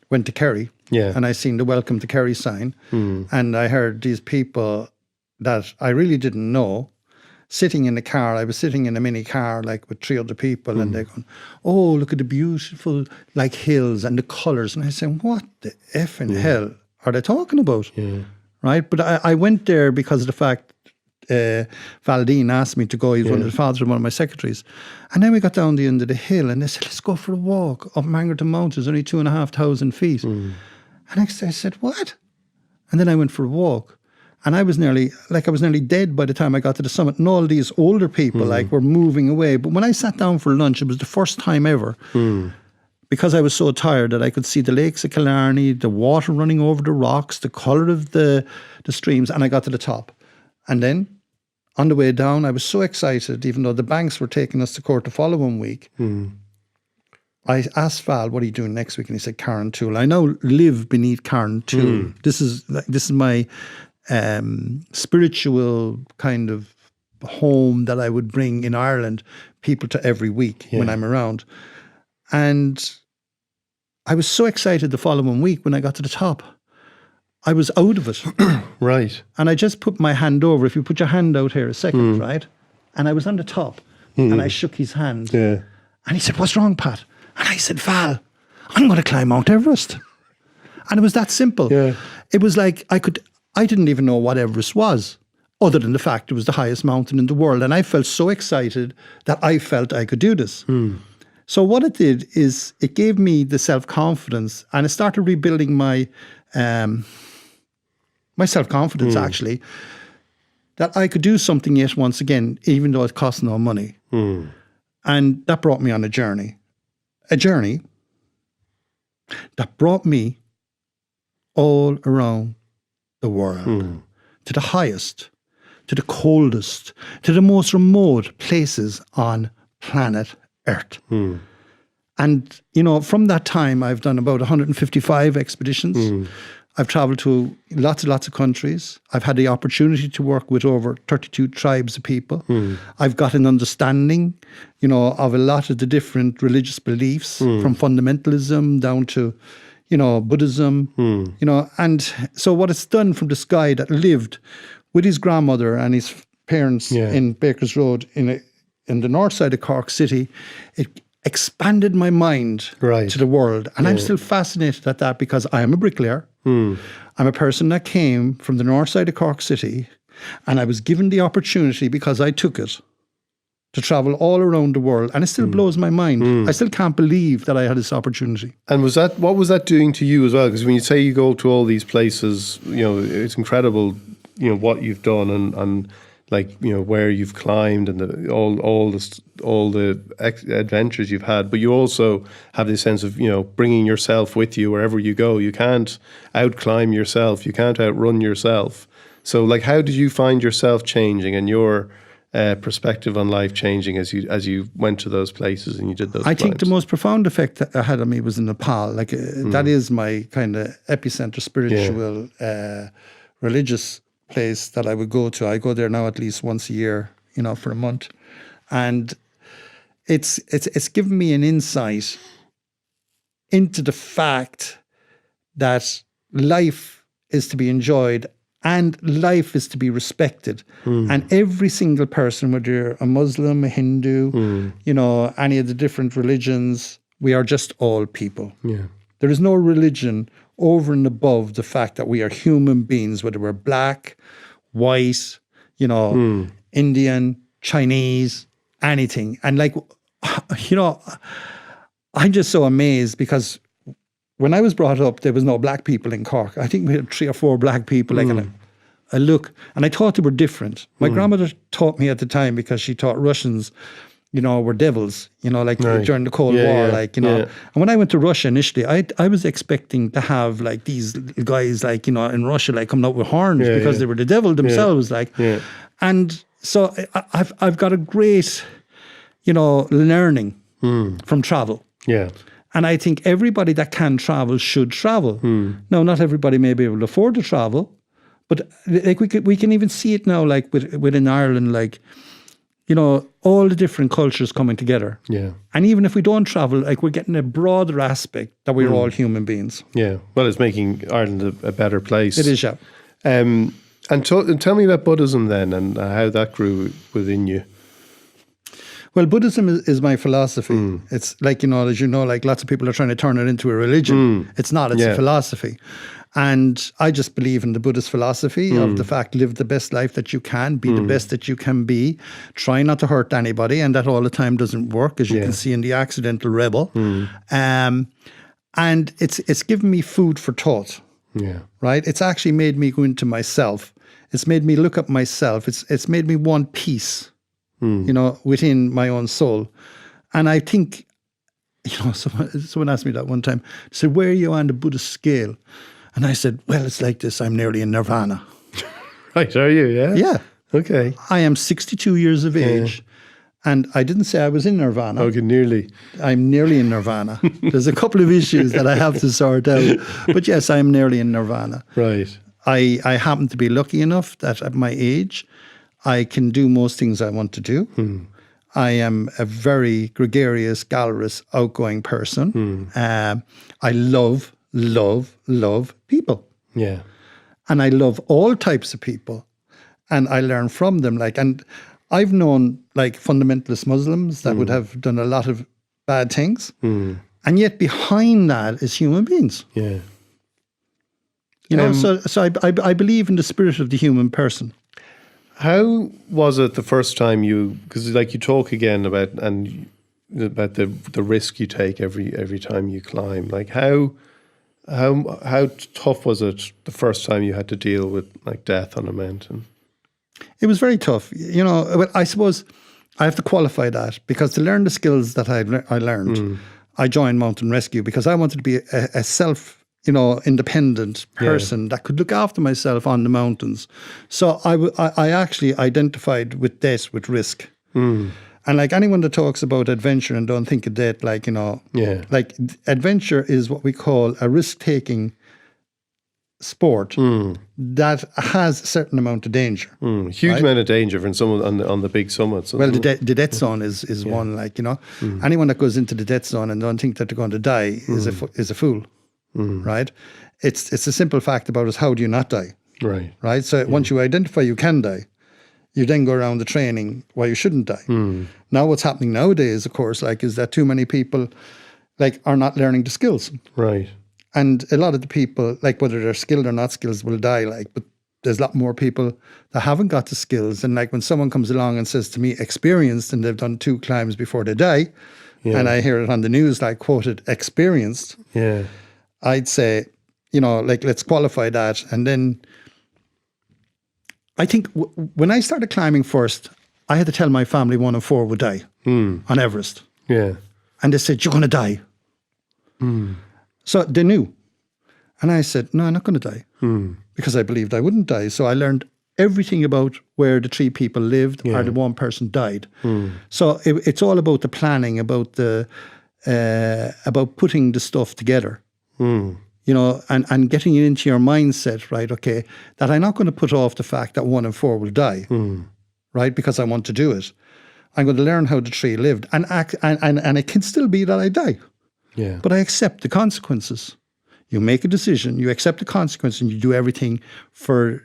went to Kerry, and I seen the Welcome to Kerry sign, and I heard these people that I really didn't know sitting in the car. I was sitting in a mini car like with 3 other people, and they're going, "Oh, look at the beautiful like hills and the colours." And I said, "What the effing hell are they talking about?" Right? But I went there because of the fact Falvey asked me to go. He's one of the fathers of one of my secretaries. And then we got down the end of the hill, and they said, "Let's go for a walk up Mangerton Mountains, only 2,500 feet." And I said, "What?" And then I went for a walk. And I was nearly dead by the time I got to the summit. And all these older people were moving away. But when I sat down for lunch, it was the first time ever, because I was so tired, that I could see the lakes of Killarney, the water running over the rocks, the colour of the streams, and I got to the top. And then on the way down, I was so excited, even though the banks were taking us to court the following week. I asked Val, "What are you doing next week?" And he said, "Carntool." I now live beneath Carntool. This is my spiritual kind of home that I would bring in Ireland people to every week when I'm around. And I was so excited the following week when I got to the top. I was out of it. Right. And I just put my hand over. If you put your hand out here a second, right? And I was on the top, and I shook his hand. Yeah. And he said, "What's wrong, Pat?" And I said, "Val, I'm going to climb Mount Everest." And it was that simple. Yeah. It was like I didn't even know what Everest was, other than the fact it was the highest mountain in the world. And I felt so excited that I felt I could do this. So what it did is it gave me the self-confidence, and it started rebuilding my self-confidence, actually, that I could do something yet once again, even though it cost no money. And that brought me on a journey that brought me all around the world, to the highest, to the coldest, to the most remote places on planet Earth. And, from that time, I've done about 155 expeditions. I've traveled to lots and lots of countries. I've had the opportunity to work with over 32 tribes of people. I've got an understanding, of a lot of the different religious beliefs, from fundamentalism down to, Buddhism, And so what it's done from this guy that lived with his grandmother and his parents in Baker's Road in the north side of Cork City, it expanded my mind to the world. And I'm still fascinated at that, because I am a bricklayer. I'm a person that came from the north side of Cork City, and I was given the opportunity, because I took it, to travel all around the world. And it still blows my mind. I still can't believe that I had this opportunity. And what was that doing to you as well? Because when you say you go to all these places, it's incredible, what you've done and like, where you've climbed and all the adventures you've had. But you also have this sense of, bringing yourself with you wherever you go. You can't outclimb yourself. You can't outrun yourself. So, like, how did you find yourself changing and your perspective on life changing as you went to those places and you did those climbs? I think the most profound effect that it had on me was in Nepal. Like, that is my kind of epicenter, spiritual, religious place that I would go to. I go there now at least once a year, for a month. And it's given me an insight into the fact that life is to be enjoyed and life is to be respected. And every single person, whether you're a Muslim, a Hindu, you know, any of the different religions, we are just all people. Yeah. There is no religion over and above the fact that we are human beings, whether we're black, white, you know, Indian, Chinese, anything. And like, you know, I'm just so amazed because when I was brought up, there was no black people in Cork. I think we had 3 or 4 black people. Like, and I look, and I thought they were different. My grandmother taught me at the time because she thought Russians, you know, were devils, you know, like during the Cold War, like, you know. And when I went to Russia initially, I was expecting to have like these guys, like, you know, in Russia, like coming out with horns because they were the devil themselves, like. And so I've got a great, you know, learning from travel. Yeah. And I think everybody that can travel should travel. Now, not everybody may be able to afford to travel, but like we can even see it now, like within Ireland, like, you know, all the different cultures coming together. Yeah. And even if we don't travel, like we're getting a broader aspect that we're all human beings. Yeah. Well, it's making Ireland a better place. It is, yeah. And tell me about Buddhism then and how that grew within you. Well, Buddhism is my philosophy. It's like, you know, as you know, like lots of people are trying to turn it into a religion. It's not, it's a philosophy. And I just believe in the Buddhist philosophy of the fact, live the best life that you can, be the best that you can be, try not to hurt anybody. And that all the time doesn't work, as you can see in The Accidental Rebel. And it's given me food for thought, right? It's actually made me go into myself. It's made me look at myself. It's made me want peace. You know, within my own soul. And I think, you know, someone asked me that one time, said, where are you on the Buddhist scale? And I said, well, it's like this, I'm nearly in nirvana. Right, are you, yeah? Yeah. Okay. I am 62 years of age, and I didn't say I was in nirvana. Okay, nearly. I'm nearly in nirvana. There's a couple of issues that I have to sort out. But yes, I'm nearly in nirvana. Right. I happen to be lucky enough that at my age, I can do most things I want to do. I am a very gregarious, gallerous, outgoing person. I love people. Yeah. And I love all types of people. And I learn from them. Like, and I've known like fundamentalist Muslims that would have done a lot of bad things. And yet behind that is human beings. Yeah. You know, so I believe in the spirit of the human person. How was it the first time because like you talk again about the risk you take every time you climb, like how tough was it the first time you had to deal with like death on a mountain? It was very tough. You know, but I suppose I have to qualify that because to learn the skills that I learned, I joined Mountain Rescue because I wanted to be a self, you know, independent person that could look after myself on the mountains. So I actually identified with death, with risk. And like anyone that talks about adventure and don't think of death, like, you know, like adventure is what we call a risk-taking sport that has a certain amount of danger. Huge amount of danger from someone on the big summits. Well, the death zone is one, like, you know. Anyone that goes into the death zone and don't think that they're going to die is a fool. Right? It's a simple fact about us. How do you not die? Right? So once you identify you can die, you then go around the training why you shouldn't die. Now what's happening nowadays, of course, like, is that too many people like are not learning the skills. Right. And a lot of the people, like whether they're skilled or not skilled, will die. Like, but there's a lot more people that haven't got the skills. And like when someone comes along and says to me, experienced, and they've done 2 climbs before they die, and I hear it on the news, like quoted, experienced. I'd say, you know, like, let's qualify that. And then I think when I started climbing first, I had to tell my family 1 of 4 would die on Everest. And they said, you're going to die. So they knew. And I said, no, I'm not going to die because I believed I wouldn't die. So I learned everything about where the 3 people lived or the 1 person died. So it's all about the planning, about putting the stuff together. You know, and getting it into your mindset, right? Okay, that I'm not going to put off the fact that 1 in 4 will die, right? Because I want to do it. I'm going to learn how the tree lived, and it can still be that I die. Yeah. but I accept the consequences. You make a decision, you accept the consequence, and you do everything for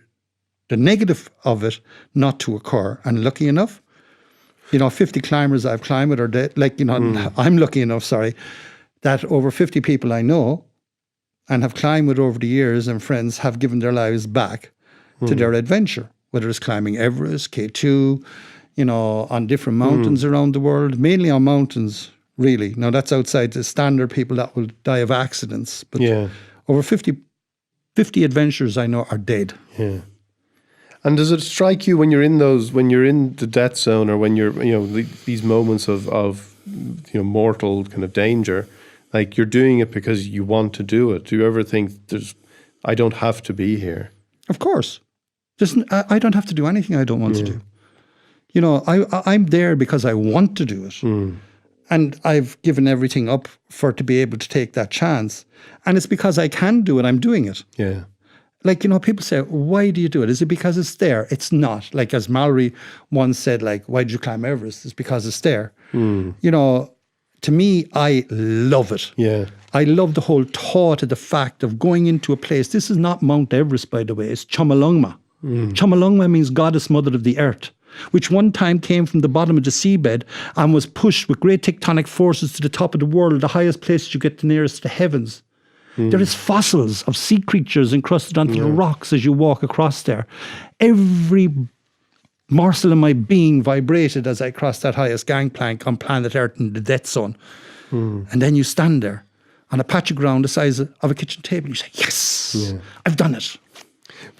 the negative of it not to occur. And lucky enough, 50 climbers I've climbed with are dead. I'm lucky enough, that over 50 people I know and have climbed with over the years and friends have given their lives back to their adventure, whether it's climbing Everest, K2, on different mountains around the world, mainly on mountains, really. Now, that's outside the standard people that will die of accidents. But over 50 adventurers I know are dead. Yeah. And does it strike you when you're in the death zone, or when you're, these moments of mortal kind of danger, like you're doing it because you want to do it? Do you ever think I don't have to be here? Of course. I don't have to do anything I don't want to do. I'm there because I want to do it. And I've given everything up to be able to take that chance. And it's because I can do it, I'm doing it. Yeah. Like, people say, why do you do it? Is it because it's there? It's not. Like, as Mallory once said, like, why did you climb Everest? It's because it's there. To me, I love it. Yeah. I love the whole thought of the fact of going into a place. This is not Mount Everest, by the way. It's Chomolungma. Chomolungma means goddess mother of the earth, which one time came from the bottom of the seabed and was pushed with great tectonic forces to the top of the world, the highest place you get the nearest to the heavens. There is fossils of sea creatures encrusted onto the rocks as you walk across there. Every morsel of my being vibrated as I crossed that highest gangplank on planet Earth in the death zone. And then you stand there on a patch of ground the size of a kitchen table. You say, yes, I've done it.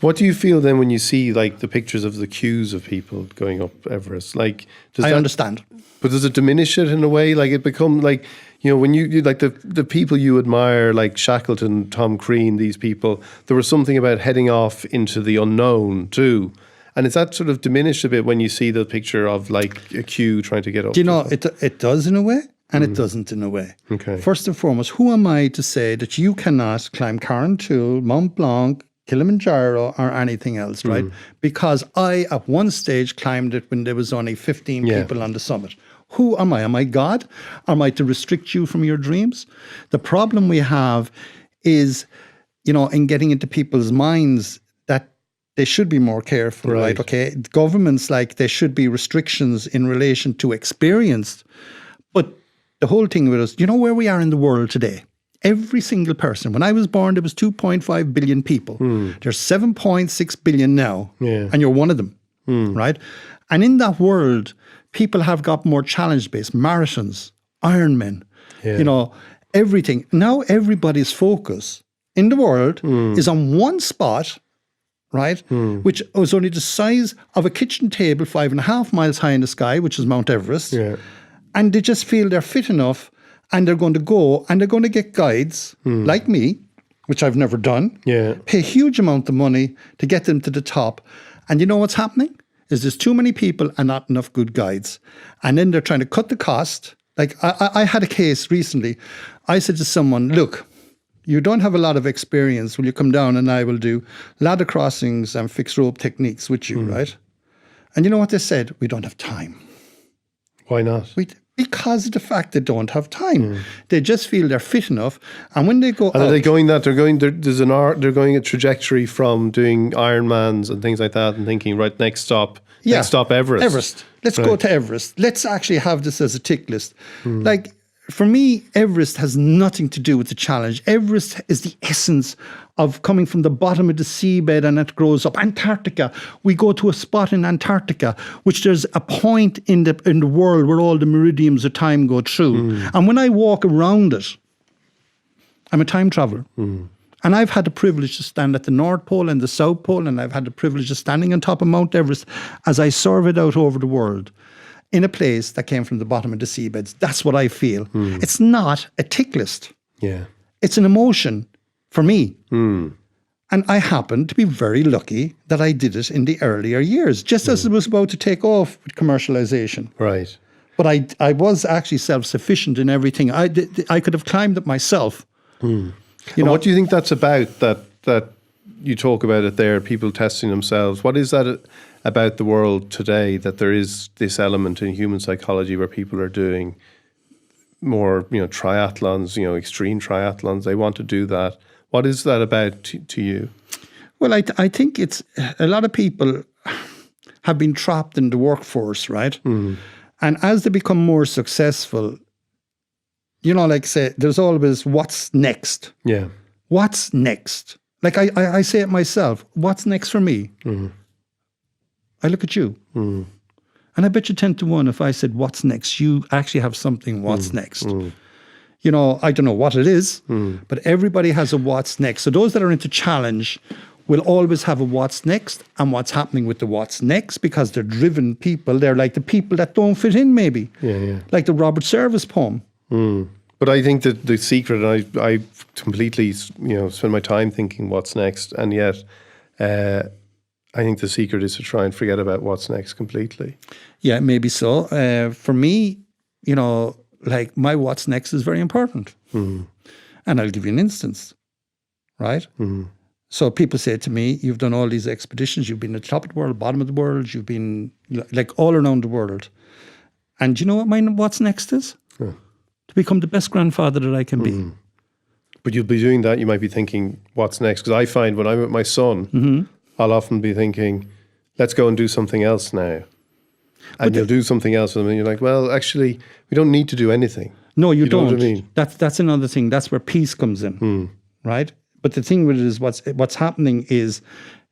What do you feel then when you see like the pictures of the queues of people going up Everest? Like, I understand. But does it diminish it in a way? Like, it become like, when you like the people you admire, like Shackleton, Tom Crean, these people, there was something about heading off into the unknown too. And is that sort of diminished a bit when you see the picture of like a queue trying to get up? It does in a way, and it doesn't in a way. Okay. First and foremost, who am I to say that you cannot climb Carntool, Mont Blanc, Kilimanjaro, or anything else, right? Because I, at one stage, climbed it when there was only 15 people on the summit. Who am I? Am I God? Am I to restrict you from your dreams? The problem we have is, in getting into people's minds that they should be more careful, right? Okay, governments, like, there should be restrictions in relation to experience. But the whole thing with us, where we are in the world today? Every single person. When I was born, there was 2.5 billion people. There's 7.6 billion now, and you're one of them, right? And in that world, people have got more challenge-based marathons, Ironmen, everything. Now everybody's focus in the world is on one spot, right? Which was only the size of a kitchen table, 5.5 miles high in the sky, which is Mount Everest. Yeah. And they just feel they're fit enough, and they're going to go, and they're going to get guides like me, which I've never done, pay a huge amount of money to get them to the top. And you know what's happening? Is there's too many people and not enough good guides. And then they're trying to cut the cost. Like, I had a case recently. I said to someone, look, you don't have a lot of experience. Will you come down and I will do ladder crossings and fixed rope techniques with you, right? And you know what they said? We don't have time. Why not? Because of the fact they don't have time. They just feel they're fit enough. And when they go and are they going that, they're going a trajectory from doing Ironmans and things like that and thinking, right, next stop Everest. Let's go to Everest. Let's actually have this as a tick list. Like, for me, Everest has nothing to do with the challenge. Everest is the essence of coming from the bottom of the seabed, and it grows up. Antarctica, we go to a spot in Antarctica, which there's a point in the world where all the meridians of time go through. And when I walk around it, I'm a time traveler. And I've had the privilege to stand at the North Pole and the South Pole, and I've had the privilege of standing on top of Mount Everest as I surveyed out over the world in a place that came from the bottom of the seabeds. That's what I feel. It's not a tick list. Yeah. It's an emotion for me. And I happen to be very lucky that I did it in the earlier years, just as it was about to take off with commercialization. Right. But I was actually self-sufficient in everything. I could have climbed it myself. What do you think that's about, that you talk about it there, people testing themselves? What is that about the world today, that there is this element in human psychology where people are doing more, triathlons, extreme triathlons. They want to do that. What is that about to you? Well, I think it's a lot of people have been trapped in the workforce, right? And as they become more successful, like say, there's always what's next. Yeah. What's next? Like I say it myself, what's next for me? I look at you. And I bet you 10 to 1 if I said, what's next? You actually have something, what's next? I don't know what it is, but everybody has a what's next. So those that are into challenge will always have a what's next and what's happening with the what's next, because they're driven people. They're like the people that don't fit in, maybe. Yeah. Like the Robert Service poem. But I think that the secret, and I completely, spend my time thinking what's next, and yet I think the secret is to try and forget about what's next completely. Yeah, maybe so. For me, like my what's next is very important. And I'll give you an instance, right? So people say to me, you've done all these expeditions, you've been at the top of the world, bottom of the world, you've been like all around the world. And do you know what my what's next is? To become the best grandfather that I can be. But you'll be doing that, you might be thinking, what's next? Because I find when I'm with my son, I'll often be thinking, let's go and do something else now. And you'll do something else with them, and you're like, well, actually, we don't need to do anything. No, you don't. Know what I mean? That's another thing. That's where peace comes in, right? But the thing with it is what's happening is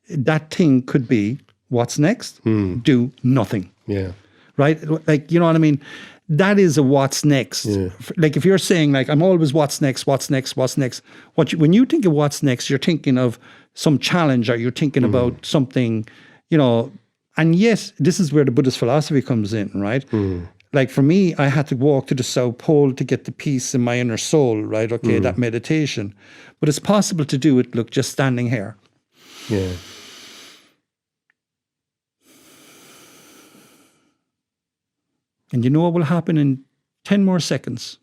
that thing could be what's next? Do nothing. Yeah. Right? Like, you know what I mean? That is a what's next. Yeah. Like if you're saying like, I'm always what's next. When you think of what's next, you're thinking of some challenge, or you're thinking about something, and yes, this is where the Buddhist philosophy comes in, right? Like for me, I had to walk to the South Pole to get the peace in my inner soul, right? Okay, that meditation. But it's possible to do it, look, just standing here. Yeah. And you know what will happen in 10 more seconds?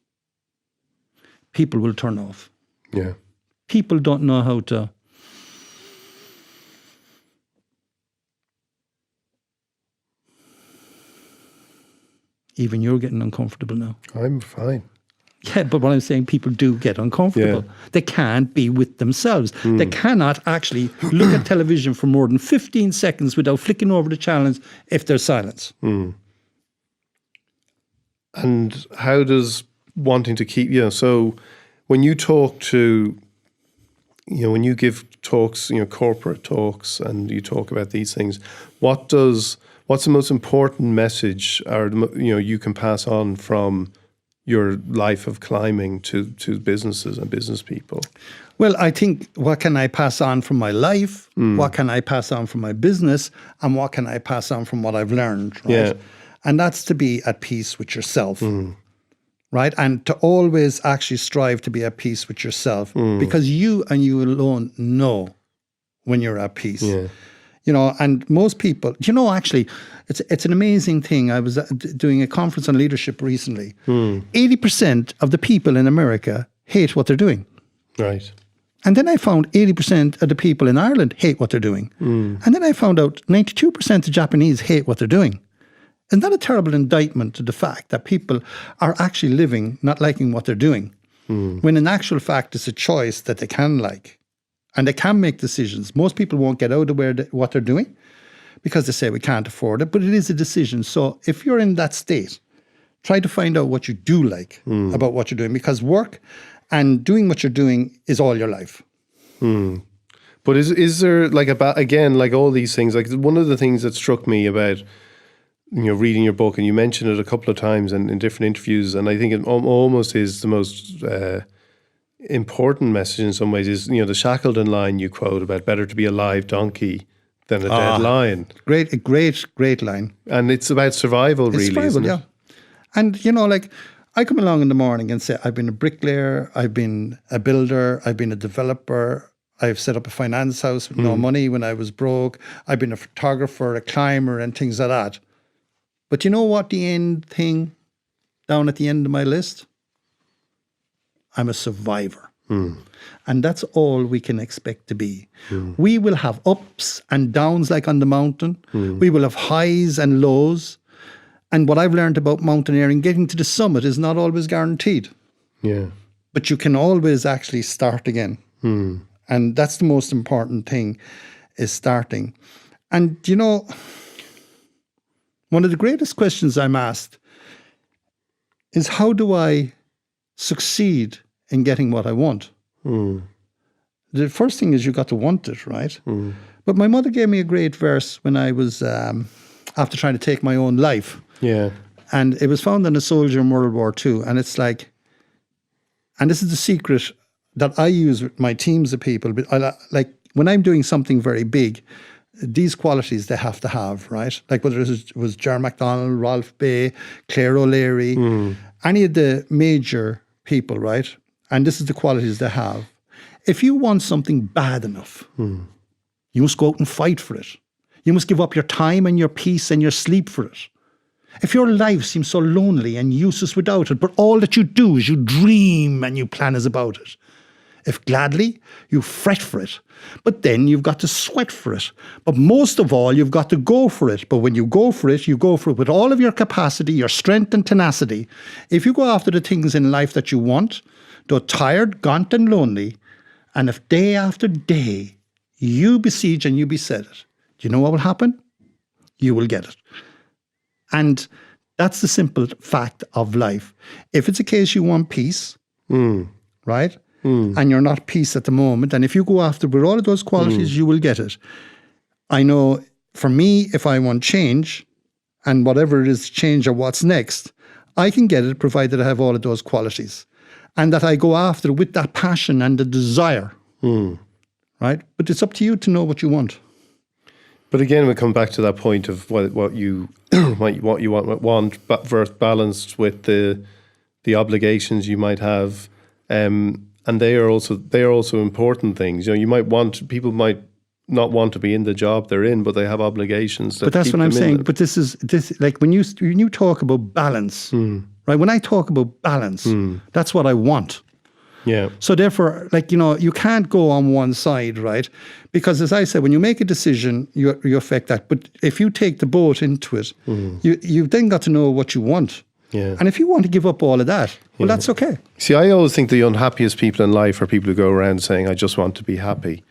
People will turn off. Yeah. People don't know how to. Even you're getting uncomfortable now. I'm fine. Yeah, but what I'm saying, people do get uncomfortable. Yeah. They can't be with themselves. They cannot actually look at television for more than 15 seconds without flicking over the channel if there's silence. And how does wanting to keep, so when you talk to, when you give talks, corporate talks, and you talk about these things, what's the most important message, or you can pass on from your life of climbing to businesses and business people? Well, I think, what can I pass on from my life? What can I pass on from my business? And what can I pass on from what I've learned? Right? Yeah. And that's to be at peace with yourself, right? And to always actually strive to be at peace with yourself, because you and you alone know when you're at peace. Yeah. And most people, actually, it's an amazing thing. I was doing a conference on leadership recently. 80% of the people in America hate what they're doing. Right. And then I found 80% of the people in Ireland hate what they're doing. And then I found out 92% of Japanese hate what they're doing. Isn't that a terrible indictment to the fact that people are actually living not liking what they're doing, when in actual fact it's a choice that they can like, and they can make decisions. Most people won't get out of what they're doing because they say we can't afford it, but it is a decision. So if you're in that state, try to find out what you do like about what you're doing, because work and doing what you're doing is all your life. But is there like again, like all these things, like one of the things that struck me about reading your book, and you mentioned it a couple of times in different interviews, and I think it almost is the most important message in some ways, is the Shackleton line you quote about better to be a live donkey than a dead lion. Great line. And it's about survival, really, survival, isn't it? Yeah. And like I come along in the morning and say, I've been a bricklayer, I've been a builder, I've been a developer, I've set up a finance house with no money when I was broke, I've been a photographer, a climber, and things like that. But you know what the end thing down at the end of my list? I'm a survivor. And that's all we can expect to be. We will have ups and downs like on the mountain. We will have highs and lows. And what I've learned about mountaineering, getting to the summit is not always guaranteed. Yeah. But you can always actually start again. And that's the most important thing, is starting. And, you know, one of the greatest questions I'm asked is, how do I succeed in getting what I want? The first thing is you got to want it, right? But my mother gave me a great verse when I was, after trying to take my own life. Yeah. And it was found in a soldier in World War II. And it's like, and this is the secret that I use with my teams of people. But like when I'm doing something very big, these qualities they have to have, right? Like whether it was Ger MacDonald, Ralph Bay, Claire O'Leary, any of the major people, right? And this is the qualities they have. If you want something bad enough, you must go out and fight for it. You must give up your time and your peace and your sleep for it. If your life seems so lonely and useless without it, but all that you do is you dream and you plan is about it. If gladly, you fret for it, but then you've got to sweat for it. But most of all, you've got to go for it. But when you go for it with all of your capacity, your strength and tenacity. If you go after the things in life that you want, though tired, gaunt and lonely, and if day after day you besiege and you beset it, do you know what will happen? You will get it. And that's the simple fact of life. If it's a case you want peace, right? And you're not peace at the moment, and if you go after with all of those qualities, you will get it. I know for me, if I want change, and whatever it is, change or what's next, I can get it provided I have all of those qualities. And that I go after with that passion and the desire, right? But it's up to you to know what you want. But again, we come back to that point of what you what you want, but versus balanced with the obligations you might have, and they are also important things. You know, people might not want to be in the job they're in, but they have obligations. That but that's keep what I'm them saying. But this like when you talk about balance, right? When I talk about balance, that's what I want. Yeah. So therefore, like, you know, you can't go on one side, right? Because as I said, when you make a decision, you affect that. But if you take the boat into it, you've then got to know what you want. Yeah. And if you want to give up all of that, well, that's okay. See, I always think the unhappiest people in life are people who go around saying, I just want to be happy.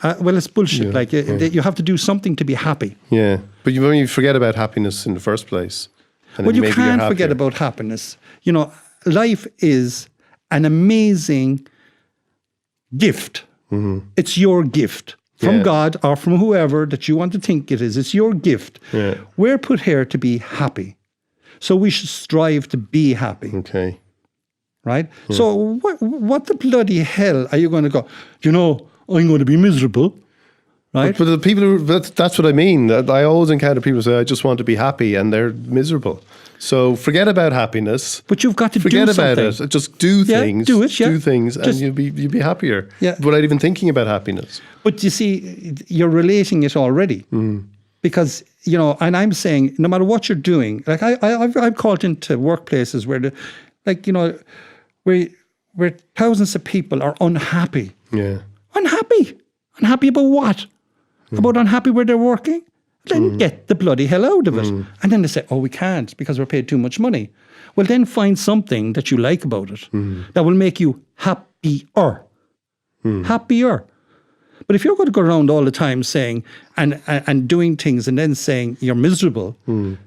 Well, it's bullshit. Like, you have to do something to be happy. Yeah. But you forget about happiness in the first place. Well, you can't forget about happiness. You know, life is an amazing gift. It's your gift from God or from whoever that you want to think it is. It's your gift. Yeah. We're put here to be happy. So we should strive to be happy. Okay. Right? Yeah. So what the bloody hell are you going to go, you know, I'm going to be miserable. Right? But the people, that's what I mean. I always encounter people who say, I just want to be happy, and they're miserable. So forget about happiness. But you've got to forget do something. about it. Just do things. Do it, yeah. Do things, and you'll be happier. Yeah. Without even thinking about happiness. But you see, you're relating it already. Because, you know, and I'm saying, no matter what you're doing, like I've called into workplaces where where thousands of people are unhappy. Yeah. Unhappy. Unhappy about what? About unhappy where they're working? Then get the bloody hell out of it. And then they say, oh, we can't because we're paid too much money. Well, then find something that you like about it that will make you happier. Happier. But if you're going to go around all the time saying and doing things and then saying you're miserable and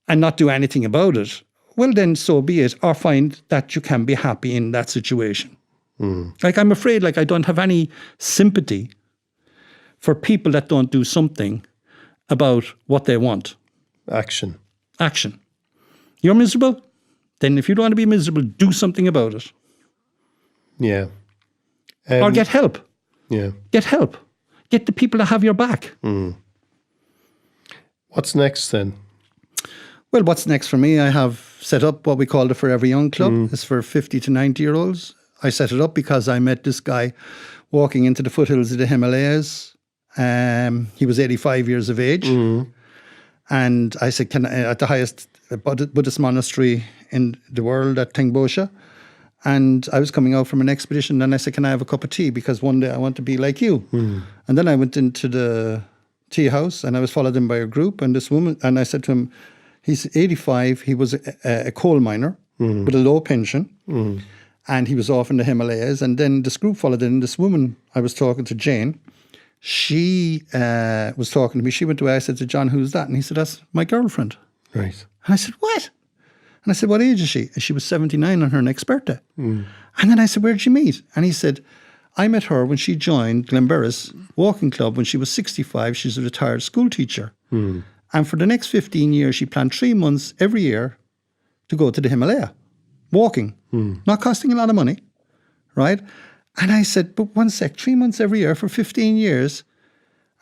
not do anything about it, well, then so be it. Or find that you can be happy in that situation. Like, I'm afraid, like, I don't have any sympathy for people that don't do something about what they want. Action. You're miserable? Then if you don't want to be miserable, do something about it. Yeah. Or get help. Yeah. Get help. Get the people that have your back. What's next then? Well, what's next for me? I have set up what we call the Forever Young Club. It's for 50 to 90-year-olds. I set it up because I met this guy walking into the foothills of the Himalayas. He was 85 years of age. And I said, at the highest Buddhist monastery in the world at Tengbosha. And I was coming out from an expedition, and I said, can I have a cup of tea? Because one day I want to be like you. And then I went into the tea house, and I was followed in by a group, and this woman, and I said to him, He's 85. He was a coal miner with a low pension. And he was off in the Himalayas. And then this group followed in. This woman I was talking to, Jane, she was talking to me. She went away. I said to John, who's that? And he said, that's my girlfriend. Right. And I said, what? And I said, what age is she? And she was 79 on her next birthday. And then I said, where did you meet? And he said, I met her when she joined Glenberris Walking Club when she was 65. She's a retired school teacher. And for the next 15 years, she planned 3 months every year to go to the Himalaya, walking, not costing a lot of money, right? And I said, but one sec, 3 months every year for 15 years.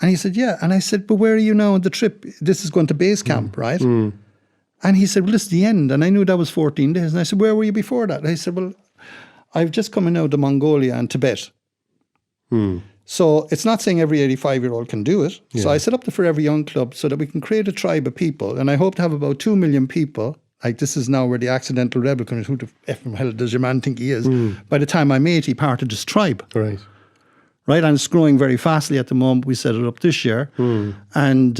And he said, yeah. And I said, but where are you now on the trip? This is going to base camp, right? And he said, well, this is the end. And I knew that was 14 days. And I said, where were you before that? And I said, well, I've just come out of Mongolia and Tibet. So it's not saying every 85-year-old can do it. So I set up the Forever Young Club so that we can create a tribe of people. And I hope to have about 2 million people. Like this is now where the accidental rebel comes. Who the F from hell does your man think he is? By the time I'm 80, part of this tribe. Right. Right, and it's growing very fastly at the moment. We set it up this year. And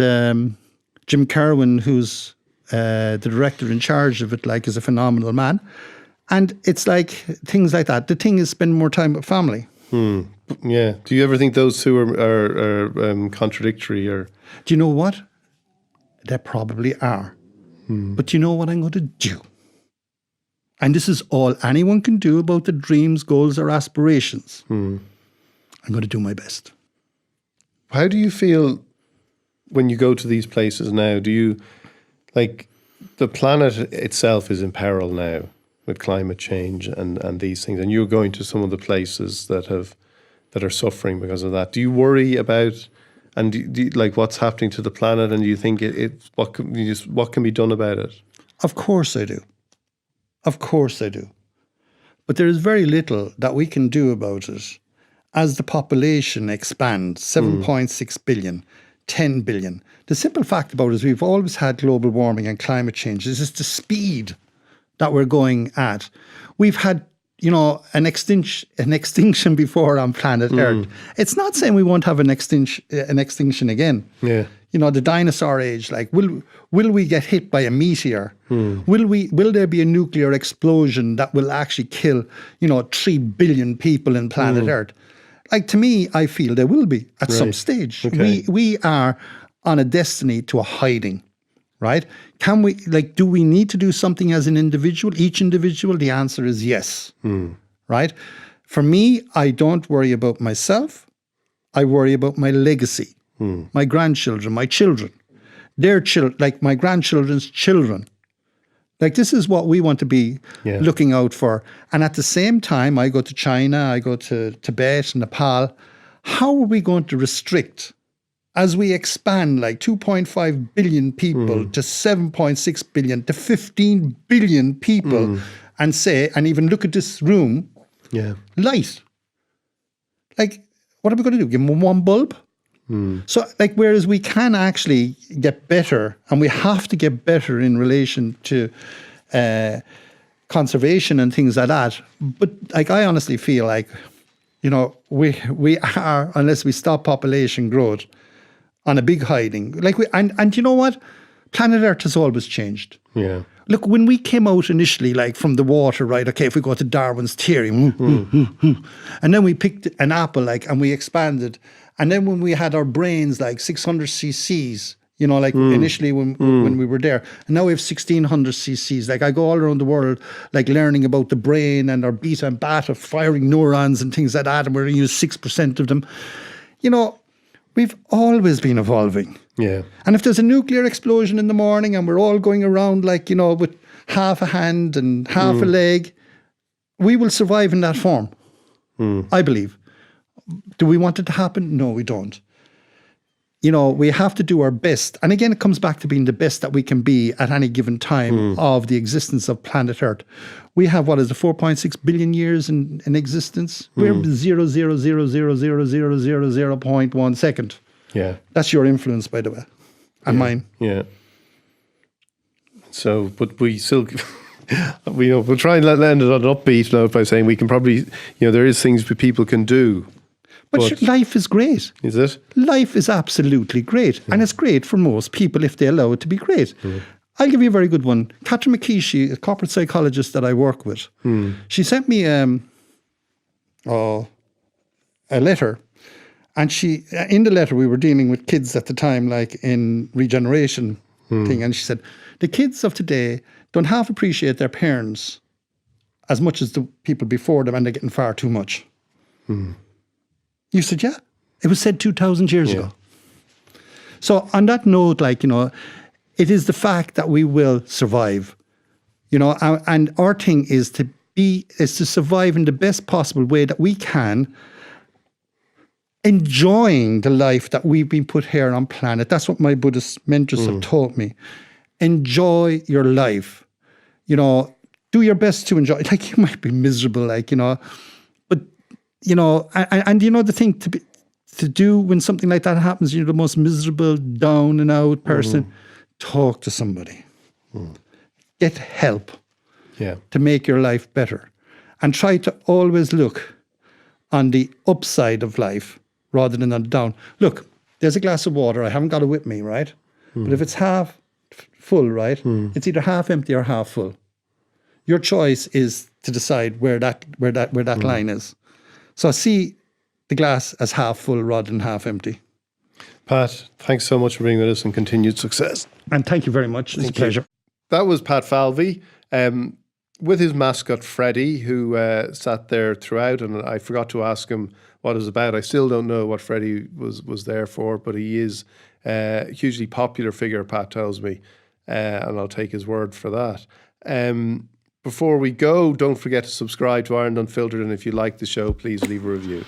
Jim Kerwin, who's the director in charge of it, like, is a phenomenal man. And it's like things like that. The thing is spend more time with family. Yeah. Do you ever think those two are contradictory? Or Do you know what? They probably are. But you know what I'm going to do? And this is all anyone can do about the dreams, goals, or aspirations. I'm going to do my best. How do you feel when you go to these places now? Do you, like, the planet itself is in peril now with climate change and these things, and you're going to some of the places that are suffering because of that. Do you worry about, and do you, like, what's happening to the planet, and do you think what can be done about it? Of course I do. Of course I do. But there is very little that we can do about it. As the population expands, 7.6 billion, 10 billion. The simple fact about it is we've always had global warming and climate change. It's just the speed that we're going at. We've had, an extinction before on planet Earth. It's not saying we won't have an extinction again. Yeah. The dinosaur age, like, will we get hit by a meteor? Will there be a nuclear explosion that will actually kill, 3 billion people in planet Earth? Like, to me, I feel there will be at some stage. Okay. We are on a destiny to a hiding, right? Can we, do we need to do something as an individual, each individual? The answer is yes, right? For me, I don't worry about myself. I worry about my legacy, my grandchildren, my children, their children, like my grandchildren's children. Like, this is what we want to be looking out for. And at the same time, I go to China, I go to Tibet, Nepal. How are we going to restrict, as we expand like 2.5 billion people to 7.6 billion to 15 billion people and say, and even look at this room, light. Like, what are we going to do? Give them one bulb? So, like, whereas we can actually get better, and we have to get better in relation to conservation and things like that. But, like, I honestly feel like, we are, unless we stop population growth, on a big hiding. Like, and you know what? Planet Earth has always changed. Yeah. Look, when we came out initially, like, from the water, right? Okay, if we go to Darwin's theory, and then we picked an apple, like, and we expanded. And then when we had our brains, like 600 cc's, initially when we were there, and now we have 1600 cc's. Like, I go all around the world, like, learning about the brain and our beta and beta firing neurons and things like that, and we're going to use 6% of them. We've always been evolving. Yeah. And if there's a nuclear explosion in the morning and we're all going around, like, with half a hand and half a leg, we will survive in that form, I believe. Do we want it to happen? No, we don't. We have to do our best. And again, it comes back to being the best that we can be at any given time of the existence of planet Earth. We have, 4.6 billion years in existence? We're 0.0000000.1 second. Yeah. That's your influence, by the way, and mine. Yeah. So, but we still... we'll try and end it on an upbeat note by saying we can probably, there is things people can do. But life is great. Is it? Life is absolutely great. And it's great for most people if they allow it to be great. I'll give you a very good one. Catherine McKee, she, a corporate psychologist that I work with, she sent me a letter. And she, in the letter, we were dealing with kids at the time, like in regeneration thing. And she said, the kids of today don't half appreciate their parents as much as the people before them, and they're getting far too much. You said, yeah, it was said 2,000 years ago. So on that note, like, you know, it is the fact that we will survive, you know, and our thing is to survive in the best possible way that we can, enjoying the life that we've been put here on planet. That's what my Buddhist mentors have taught me. Enjoy your life. You know, do your best to enjoy. Like, you might be miserable, like, you know, but, you know, and you know, the thing to do when something like that happens, you're the most miserable, down and out person, talk to somebody. Get help to make your life better. And try to always look on the upside of life rather than on the down. Look, there's a glass of water. I haven't got it with me, right? But if it's half full, right, it's either half empty or half full. Your choice is to decide where that line is. So see the glass as half full rather than half empty. Pat, thanks so much for being with us, and continued success. And thank you very much. It's a pleasure. That was Pat Falvey, with his mascot Freddie, who sat there throughout, and I forgot to ask him what it was about. I still don't know what Freddie was there for, but he is a hugely popular figure, Pat tells me, and I'll take his word for that. Before we go, don't forget to subscribe to Ireland Unfiltered, and if you like the show, please leave a review.